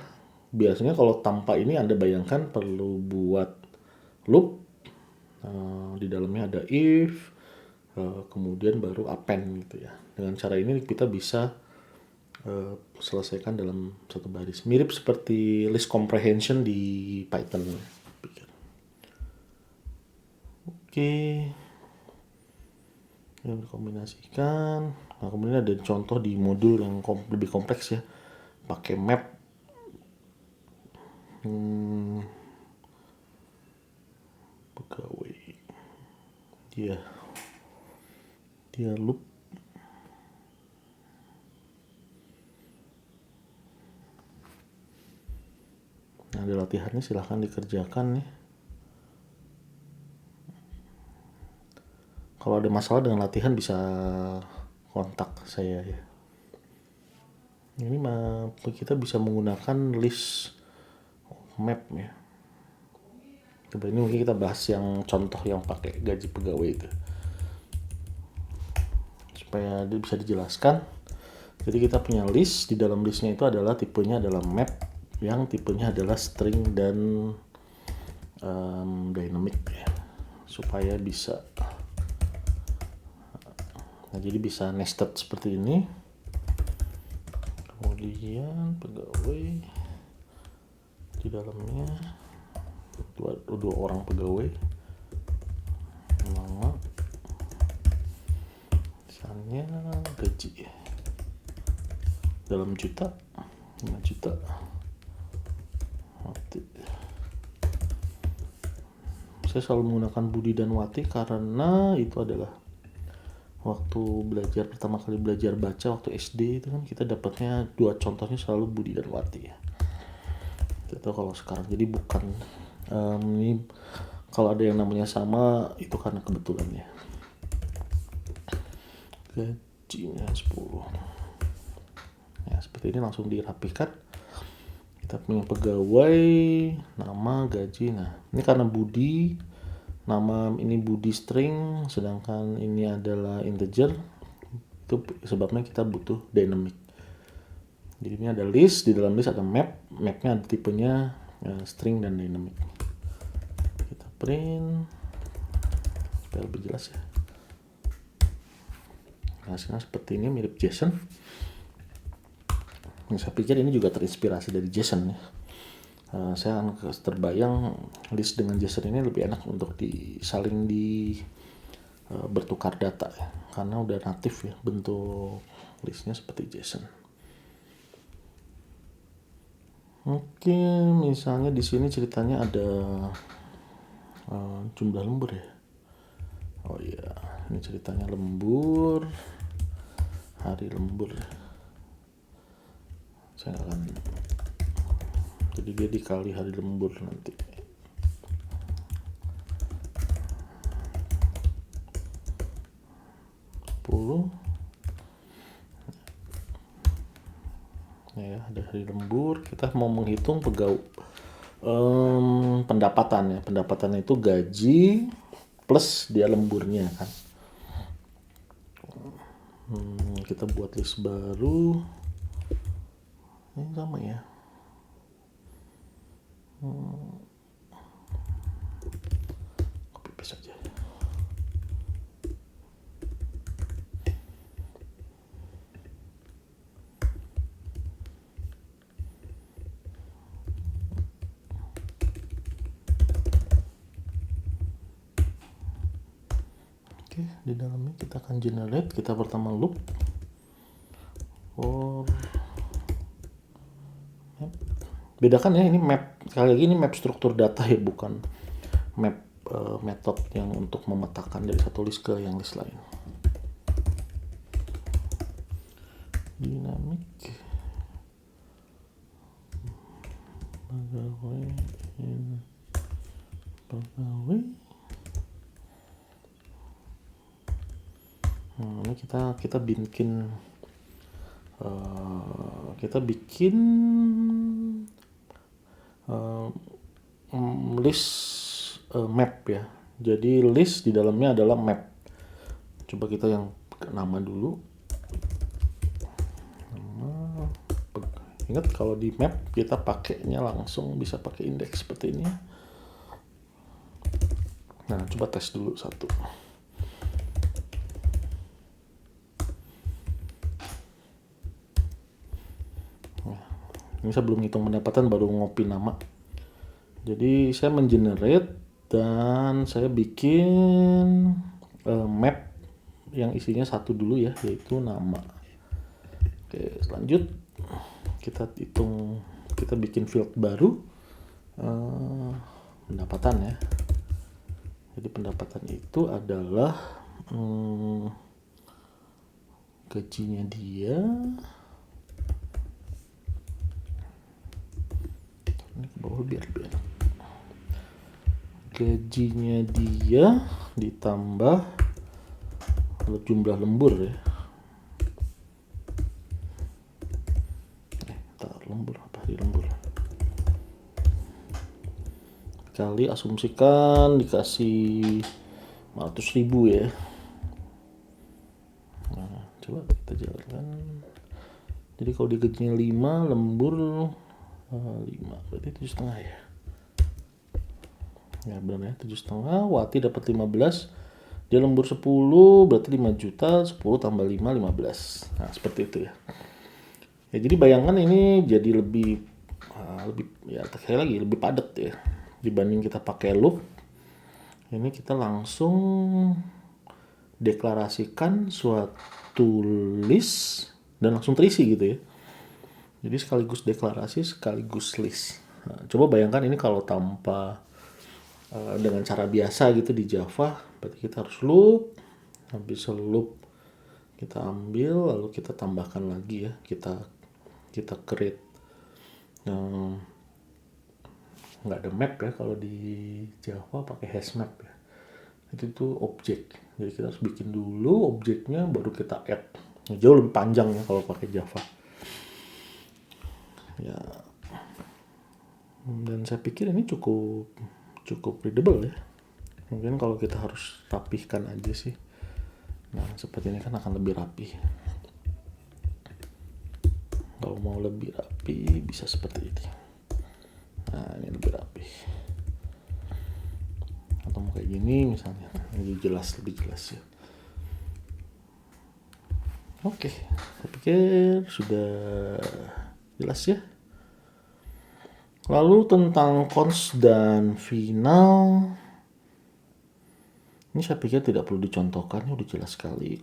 Biasanya kalau tanpa ini Anda bayangkan perlu buat loop, di dalamnya ada if, kemudian baru append gitu ya. Dengan cara ini kita bisa selesaikan dalam satu baris. Mirip seperti list comprehension di Python. Oke. Yang dikombinasikan. Nah, kemudian ada contoh di modul yang lebih kompleks ya. Pakai map. Pegawai. Dia loop. Nah, ada latihannya, silahkan dikerjakan nih. Kalau ada masalah dengan latihan bisa kontak saya ya. Ini kita bisa menggunakan list map ya. Coba ini mungkin kita bahas yang contoh yang pakai gaji pegawai itu, supaya bisa dijelaskan. Jadi kita punya list, di dalam listnya itu adalah tipenya adalah map, yang tipenya adalah string dan dynamic ya, supaya bisa jadi bisa nested seperti ini. Kemudian pegawai di dalamnya dua orang pegawai, nama, misalnya gaji dalam juta, 5 juta. Wati. Saya selalu menggunakan Budi dan Wati karena itu adalah waktu pertama kali belajar baca waktu SD itu kan kita dapatnya dua contohnya selalu Budi dan Wati ya. Tidak tahu kalau sekarang, jadi bukan ini kalau ada yang namanya sama itu karena kebetulan ya. Gajinya 10. Nah, seperti ini langsung dirapikan. Kita punya pegawai, nama, gaji. Nah, ini karena Budi, nama ini Budi string, sedangkan ini adalah integer. Itu sebabnya kita butuh dynamic. Jadi ini ada list, di dalam list ada map, mapnya ada tipenya string dan dynamic. Kita print supaya lebih jelas ya. Hasilnya seperti ini, mirip JSON. Saya pikir ini juga terinspirasi dari JSON ya. Saya terbayang list dengan JSON ini lebih enak untuk saling bertukar data ya, karena udah natif ya bentuk listnya seperti JSON. Oke, misalnya di sini ceritanya ada jumlah lembur ya. Oh iya, ini ceritanya lembur, hari lembur. Saya akan, jadi dia dikali hari lembur nanti. Ya, ada hari lembur. Kita mau menghitung pendapatan ya. Pendapatan itu gaji plus dia lemburnya kan. Kita buat list baru. Ini sama ya. Copy paste aja. Oke, di dalamnya kita akan generate. Kita pertama loop for map. Bedakan ya, ini map. Sekali lagi ini map struktur data ya, bukan map metode yang untuk memetakan dari satu list ke yang list lain. Dynamic pegawai. Ini kita bikin list map ya. Jadi list di dalamnya adalah map. Coba kita yang nama dulu. Ingat kalau di map kita pakainya langsung bisa pakai indeks seperti ini. Nah, coba tes dulu satu. Nah, ini saya belum hitung pendapatan, baru ngopi nama. Jadi saya mengenerate dan saya bikin map yang isinya satu dulu ya, yaitu nama. Oke, lanjut. Kita hitung, kita bikin field baru pendapatan ya. Jadi pendapatan itu adalah gajinya dia. Ini ke bawah biar lebih enak. Gajinya dia ditambah jumlah lembur ya. Lembur apa hari lembur kali asumsikan dikasih 500.000 ya. Nah, coba kita jalankan. Jadi kalau digajinya 5, lembur 5, berarti 7,5 ya. Ya benar ya, 7,5. Wati dapat 15, dia lembur 10, berarti 5 juta. 10 tambah 5, 15. Nah, seperti itu ya. Ya, jadi bayangkan ini jadi lebih ya sekali lagi lebih padat ya dibanding kita pakai loop. Ini kita langsung deklarasikan suatu list dan langsung terisi gitu ya. Jadi sekaligus deklarasi sekaligus list. Nah, coba bayangkan ini kalau tanpa dengan cara biasa gitu di Java, berarti kita harus loop, habis loop kita ambil lalu kita tambahkan lagi ya, kita create nggak ada map ya kalau di Java, pakai hash map ya. Itu objek, jadi kita harus bikin dulu objeknya baru kita add. Jauh lebih panjang ya kalau pakai Java. Ya, dan saya pikir ini cukup readable ya. Mungkin kalau kita harus rapihkan aja sih. Nah, seperti ini kan akan lebih rapi. Kalau mau lebih rapi bisa seperti ini. Nah, ini lebih rapi. Atau mau kayak gini misalnya. Lebih jelas ya. Oke, saya pikir sudah jelas ya. Lalu tentang cons dan final, ini saya pikir tidak perlu dicontohkan, udah jelas sekali.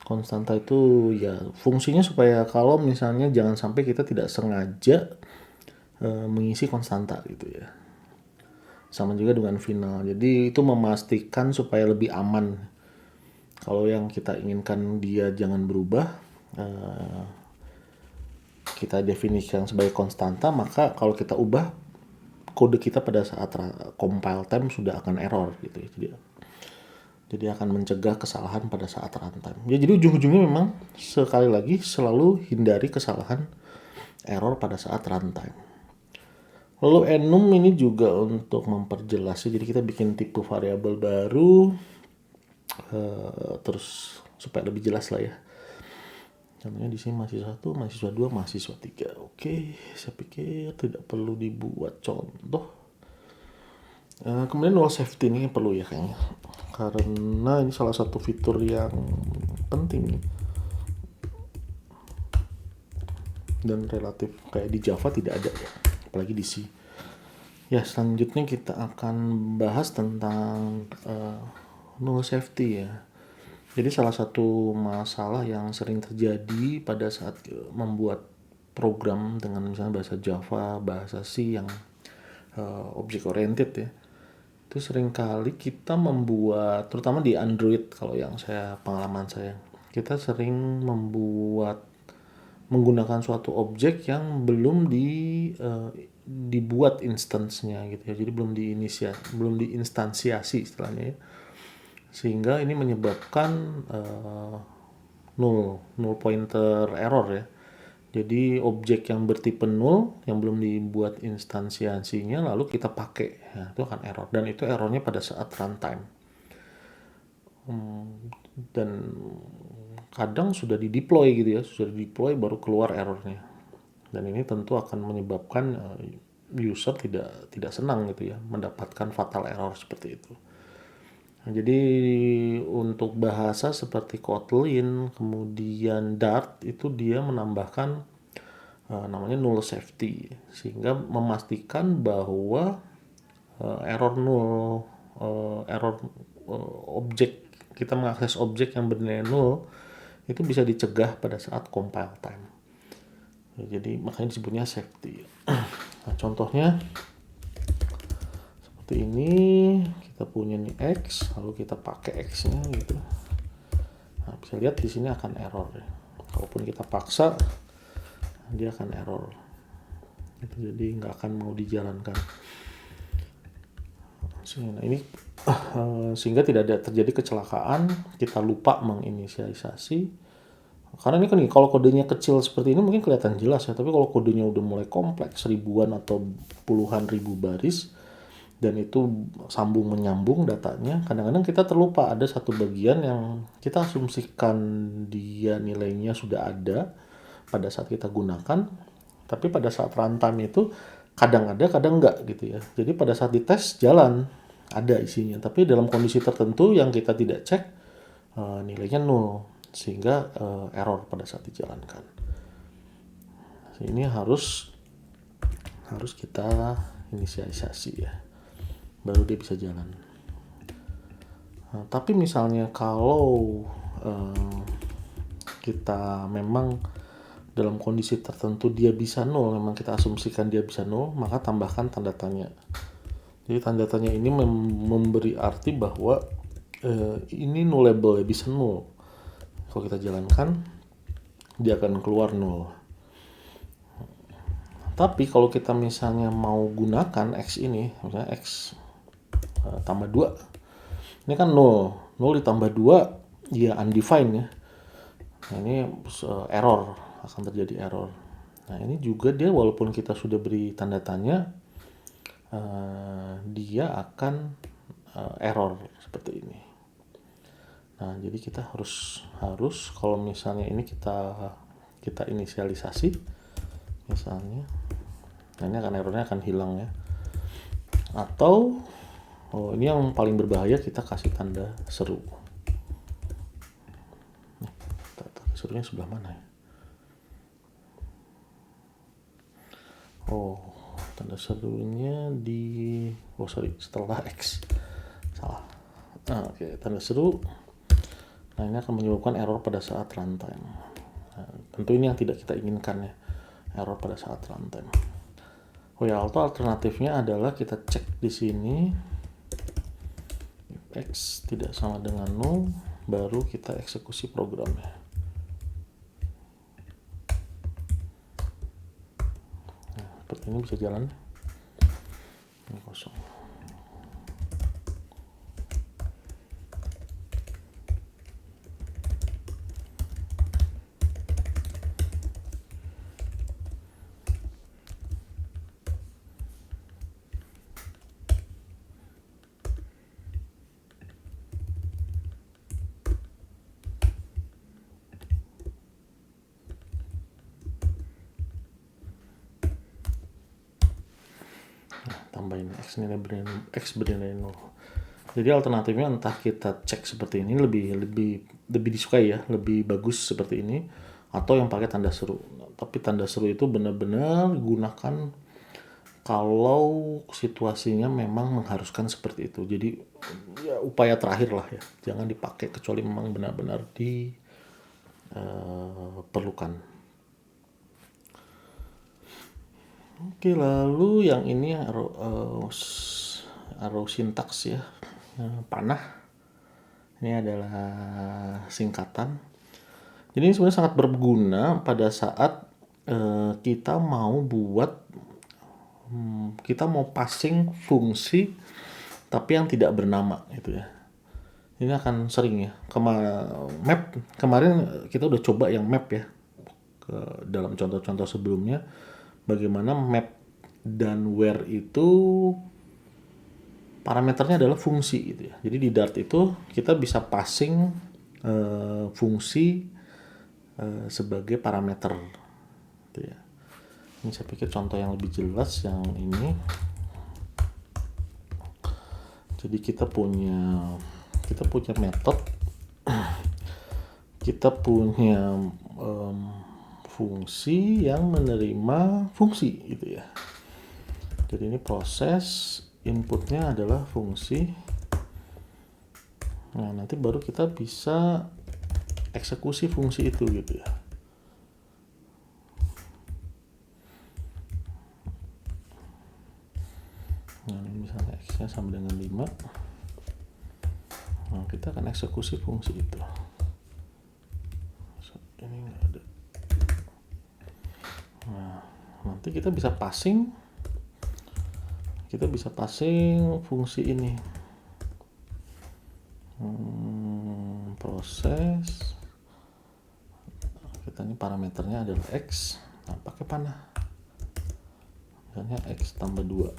Konstanta itu ya fungsinya supaya kalau misalnya jangan sampai kita tidak sengaja mengisi konstanta gitu ya. Sama juga dengan final. Jadi itu memastikan supaya lebih aman. Kalau yang kita inginkan dia jangan berubah, kita definisikan sebagai konstanta, maka kalau kita ubah kode kita pada saat compile time sudah akan error gitu ya. Jadi akan mencegah kesalahan pada saat runtime. Ya, jadi ujung-ujungnya memang sekali lagi selalu hindari kesalahan error pada saat runtime. Lalu enum ini juga untuk memperjelas, jadi kita bikin tipe variabel baru, terus supaya lebih jelas lah ya. Contohnya di sini mahasiswa 1, mahasiswa 2, mahasiswa 3. Oke, saya pikir tidak perlu dibuat contoh. Kemudian null safety ini perlu ya kayaknya, karena ini salah satu fitur yang penting dan relatif kayak di Java tidak ada ya, apalagi di C. Ya, selanjutnya kita akan bahas tentang null safety ya. Jadi salah satu masalah yang sering terjadi pada saat membuat program dengan misalnya bahasa Java, bahasa C yang object oriented ya, itu seringkali kita membuat, terutama di Android, kalau yang pengalaman saya, kita sering menggunakan suatu objek yang belum dibuat instance-nya gitu ya, jadi belum diinstansiasi istilahnya ya, sehingga ini menyebabkan null pointer error ya. Jadi objek yang bertipe null yang belum dibuat instansiasinya lalu kita pakai, ya, itu akan error, dan itu errornya pada saat runtime. Dan kadang sudah di-deploy gitu ya, baru keluar errornya. Dan ini tentu akan menyebabkan user tidak senang gitu ya, mendapatkan fatal error seperti itu. Nah, jadi untuk bahasa seperti Kotlin, kemudian Dart, itu dia menambahkan namanya null safety, sehingga memastikan bahwa error objek, kita mengakses objek yang bernilai null itu bisa dicegah pada saat compile time. Jadi makanya disebutnya safety. Nah, contohnya seperti ini, kita punya nih X, lalu kita pakai X-nya gitu. Nah, bisa lihat di sini akan error ya. Kalaupun kita paksa, dia akan error. Itu jadi nggak akan mau dijalankan. Nah, ini sehingga tidak ada terjadi kecelakaan, kita lupa menginisialisasi. Karena ini kan kalau kodenya kecil seperti ini mungkin kelihatan jelas ya, tapi kalau kodenya udah mulai kompleks, ribuan atau puluhan ribu baris, dan itu sambung menyambung datanya, kadang-kadang kita terlupa ada satu bagian yang kita asumsikan dia nilainya sudah ada pada saat kita gunakan, tapi pada saat runtime itu kadang ada kadang enggak gitu ya. Jadi pada saat dites jalan ada isinya, tapi dalam kondisi tertentu yang kita tidak cek nilainya nol, sehingga error pada saat dijalankan. Ini harus kita inisialisasi ya, baru dia bisa jalan. Nah, tapi misalnya kalau kita memang dalam kondisi tertentu dia bisa nol, memang kita asumsikan dia bisa nol, maka tambahkan tanda tanya. Jadi tanda tanya ini memberi arti bahwa ini nullable ya, bisa nol. Kalau kita jalankan, dia akan keluar nol. Tapi kalau kita misalnya mau gunakan X ini, misalnya X tambah 2, ini kan 0 ditambah 2 ya undefined ya. Nah, ini error akan terjadi error. Nah ini juga dia walaupun kita sudah beri tanda tanya, dia akan error seperti ini. Nah jadi kita harus kalau misalnya ini kita inisialisasi misalnya, nah ini errornya akan hilang ya. Atau ini yang paling berbahaya, kita kasih tanda seru. Serunya sebelah mana ya? Tanda serunya setelah X. Salah. Oke, tanda seru. Nah, ini akan menyebabkan error pada saat runtime. Nah, tentu ini yang tidak kita inginkan ya, error pada saat runtime. Atau alternatifnya adalah kita cek di sini X tidak sama dengan 0, baru kita eksekusi programnya. Nah, seperti ini bisa jalan. Ini kosong. Tambahin X bernilai 0. Jadi alternatifnya entah kita cek seperti ini, lebih disukai ya, lebih bagus seperti ini, atau yang pakai tanda seru. Tapi tanda seru itu benar-benar gunakan kalau situasinya memang mengharuskan seperti itu. Jadi ya upaya terakhir lah ya, jangan dipakai kecuali memang benar-benar diperlukan. Oke, lalu yang ini arrow syntax ya, panah. Ini adalah singkatan. Jadi ini sebenarnya sangat berguna pada saat kita mau passing fungsi tapi yang tidak bernama gitu ya. Ini akan sering ya. Kemarin kita udah coba yang map ya. Dalam contoh-contoh sebelumnya, bagaimana map dan where itu parameternya adalah fungsi gitu ya. Jadi di Dart itu kita bisa passing fungsi sebagai parameter gitu ya. Ini saya pikir contoh yang lebih jelas yang ini. Jadi kita punya metode, kita punya fungsi yang menerima fungsi gitu ya. Jadi ini proses, inputnya adalah fungsi. Nah nanti baru kita bisa eksekusi fungsi itu gitu ya. Nah ini misalnya X-nya sama dengan 5. Nah kita akan eksekusi fungsi itu. Ini nggak ada. Nah nanti kita bisa passing fungsi ini. Proses, kita ini parameternya adalah X. Nah pakai panah, misalnya X tambah 2.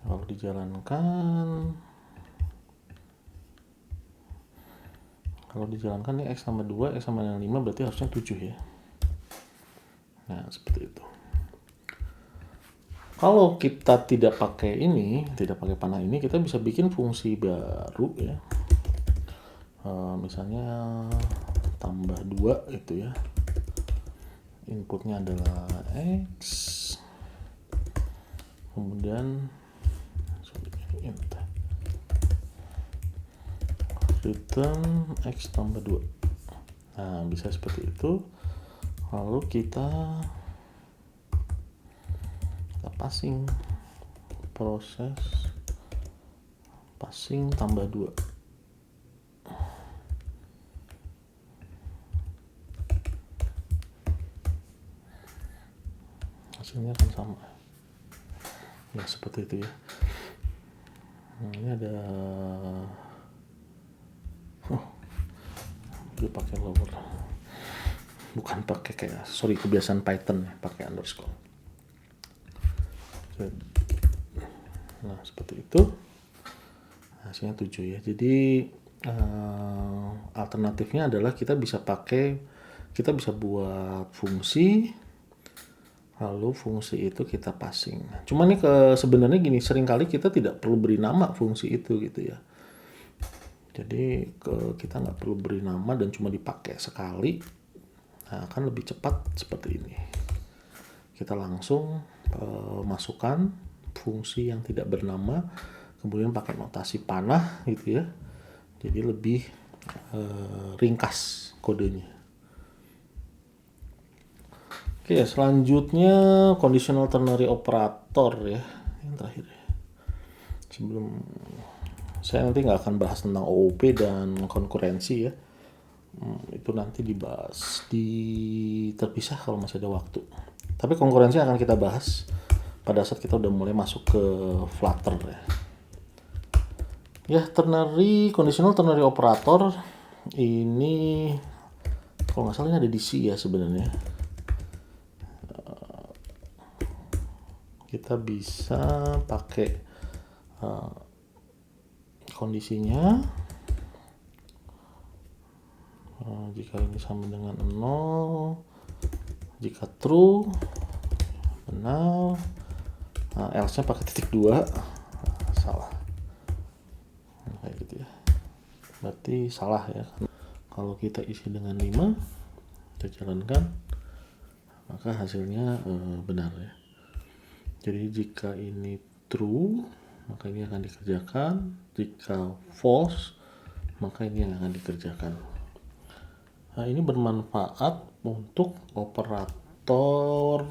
Kalau dijalankan nih X tambah 2, X sama dengan 5 berarti harusnya 7 ya. Nah seperti itu. Kalau kita tidak pakai panah ini, kita bisa bikin fungsi baru ya. Misalnya tambah 2 gitu ya. Inputnya adalah X. Kemudian return X tambah 2. Nah bisa seperti itu. Lalu kita passing, proses passing tambah 2. Hasilnya akan sama ya, seperti itu ya. Nah ini ada dia pakai lower. bukan pakai kebiasaan Python ya, pakai underscore. Nah seperti itu, hasilnya 7 ya. Jadi alternatifnya adalah kita bisa buat fungsi, lalu fungsi itu kita passing. Cuma nih sebenarnya gini, seringkali kita tidak perlu beri nama fungsi itu gitu ya. Jadi kita nggak perlu beri nama dan cuma dipakai sekali, nah, akan lebih cepat seperti ini. Kita langsung masukkan fungsi yang tidak bernama, kemudian pakai notasi panah gitu ya. Jadi lebih ringkas kodenya. Oke, selanjutnya conditional ternary operator ya, yang terakhir. Sebelum saya nanti nggak akan bahas tentang OOP dan konkurensi ya, itu nanti dibahas terpisah kalau masih ada waktu. Tapi konkurensi akan kita bahas pada saat kita udah mulai masuk ke Flutter ya. Ya, conditional ternary operator ini kalau nggak salah ini ada di C ya sebenarnya. Kita bisa pakai kondisinya jika ini sama dengan 0, jika true benar, else nya pakai titik 2, salah, kayak gitu ya, berarti salah ya. Kalau kita isi dengan 5, kita jalankan, maka hasilnya benar ya. Jadi jika ini true, maka ini akan dikerjakan. Jika false, maka ini yang akan dikerjakan. Nah, ini bermanfaat untuk operator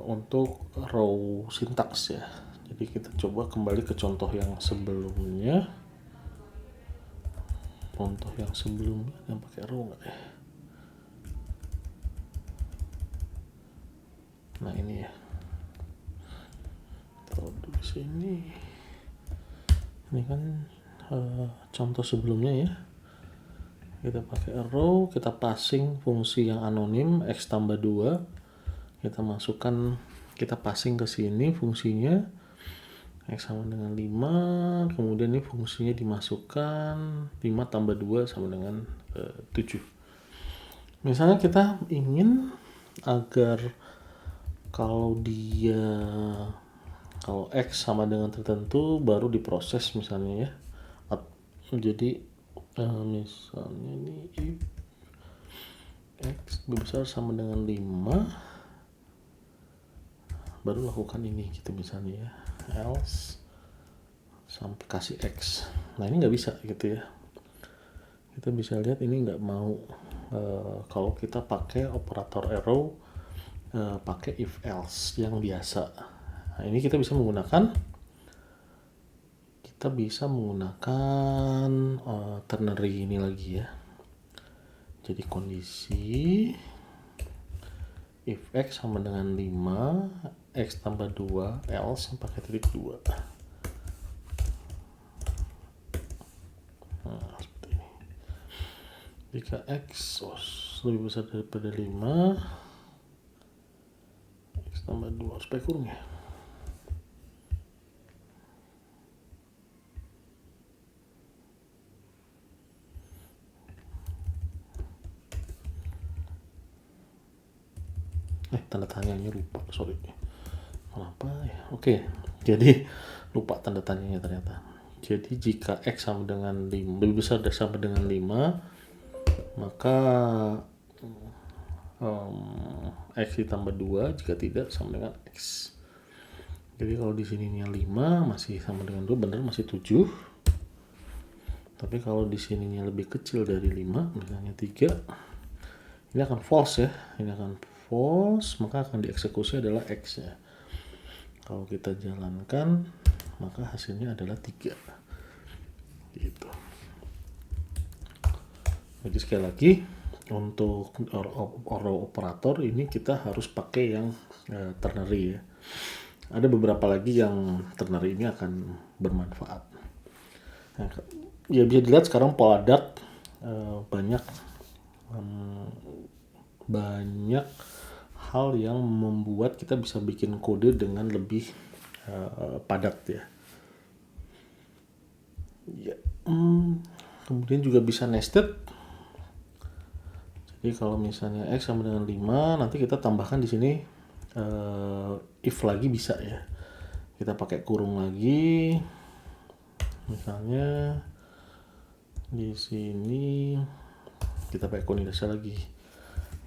untuk row syntax ya. Jadi kita coba kembali ke contoh yang sebelumnya. Contoh yang sebelumnya yang pakai row nggak ya? Nah ini ya. Taruh di sini. Ini kan contoh sebelumnya ya. Kita pakai row, kita passing fungsi yang anonim x tambah 2. Kita masukkan, kita passing ke sini fungsinya x sama dengan 5, kemudian ini fungsinya dimasukkan 5 tambah 2 sama dengan 7. Misalnya kita ingin agar kalau x sama dengan tertentu baru diproses misalnya ya. Jadi misalnya ini if x lebih besar sama dengan 5, baru lakukan ini gitu misalnya ya, else sampai kasih x. Nah ini nggak bisa gitu ya. Kita bisa lihat ini nggak mau kalau kita pakai operator arrow, pakai if else yang biasa. Nah ini kita bisa menggunakan ternary ini lagi ya. Jadi kondisi if x sama dengan 5, x tambah 2, else pakai titik 2. Nah, seperti ini. Jika x lebih besar daripada 5, x tambah 2 supaya kurung ya. Tanda tanyanya lupa, sorry. Kenapa ya? Oke, jadi lupa tanda tanyanya ternyata. Jadi jika x sama dengan 5, lebih besar dari sama dengan 5, maka x ditambah 2, jika tidak sama dengan x. Jadi kalau di sininya 5 masih sama dengan 2, benar masih 7. Tapi kalau di sininya lebih kecil dari 5, misalnya 3, ini akan false ya. Ini akan false, maka akan dieksekusi adalah x ya. Kalau kita jalankan, maka hasilnya adalah 3 gitu. Jadi sekali lagi, untuk row operator ini kita harus pakai yang ternary ya. Ada beberapa lagi yang ternary ini akan bermanfaat. Nah, ya bisa dilihat sekarang pola Dart banyak banyak hal yang membuat kita bisa bikin kode dengan lebih padat ya. Ya, kemudian juga bisa nested. Jadi kalau misalnya x sama dengan 5, nanti kita tambahkan di sini if lagi bisa ya. Kita pakai kurung lagi. Misalnya di sini kita pakai kondisi lagi.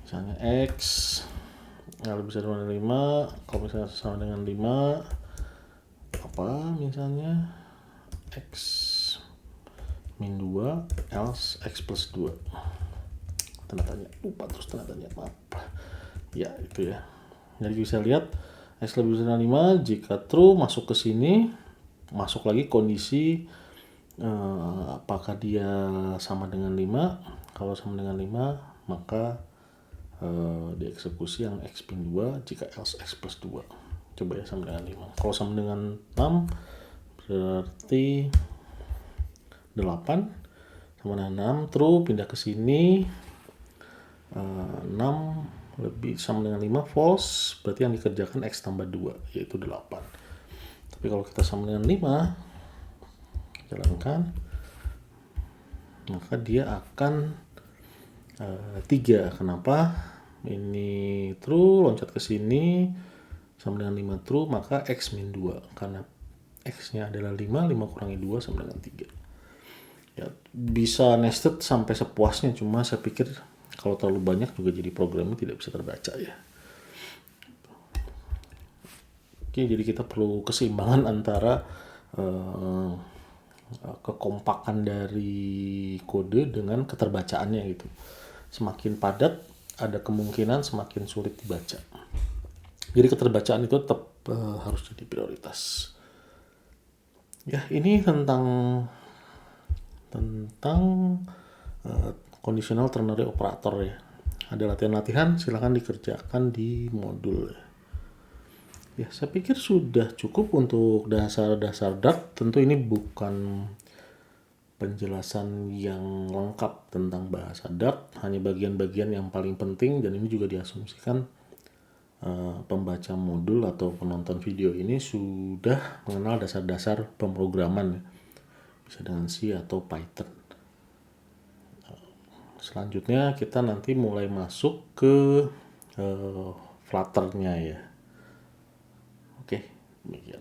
Misalnya x lebih besar sama dengan 5, kalau misalnya sama dengan 5 apa misalnya x min 2 else x plus 2 tanda tanya, lupa terus tanda tanya, maaf ya itu ya. Jadi bisa lihat x lebih besar dari 5 jika true masuk ke sini, masuk lagi kondisi apakah dia sama dengan 5. Kalau sama dengan 5 maka dieksekusi yang x min 2 jika else x plus 2. Coba ya sama dengan 5. Kalau sama dengan 6 berarti 8 sama dengan 6 true, pindah ke sini 6 lebih sama dengan 5 false, berarti yang dikerjakan x tambah 2 yaitu 8. Tapi kalau kita sama dengan 5 jalankan maka dia akan 3. Kenapa? Ini true, loncat ke sini sama dengan 5 true, maka x min 2 karena x nya adalah 5 kurangi 2 sama dengan 3 ya. Bisa nested sampai sepuasnya, cuma saya pikir kalau terlalu banyak juga jadi programnya tidak bisa terbaca ya. Oke, jadi kita perlu keseimbangan antara kekompakan dari kode dengan keterbacaannya gitu. Semakin padat ada kemungkinan semakin sulit dibaca. Jadi keterbacaan itu tetap harus jadi prioritas. Ya, ini tentang conditional ternary operator ya. Ada latihan-latihan, silahkan dikerjakan di modul ya. Ya, saya pikir sudah cukup untuk dasar-dasar Dart. Tentu ini bukan penjelasan yang lengkap tentang bahasa Dart, hanya bagian-bagian yang paling penting, dan ini juga diasumsikan pembaca modul atau penonton video ini sudah mengenal dasar-dasar pemrograman, bisa dengan C atau Python. Selanjutnya kita nanti mulai masuk ke Flutter-nya ya. Oke, demikian.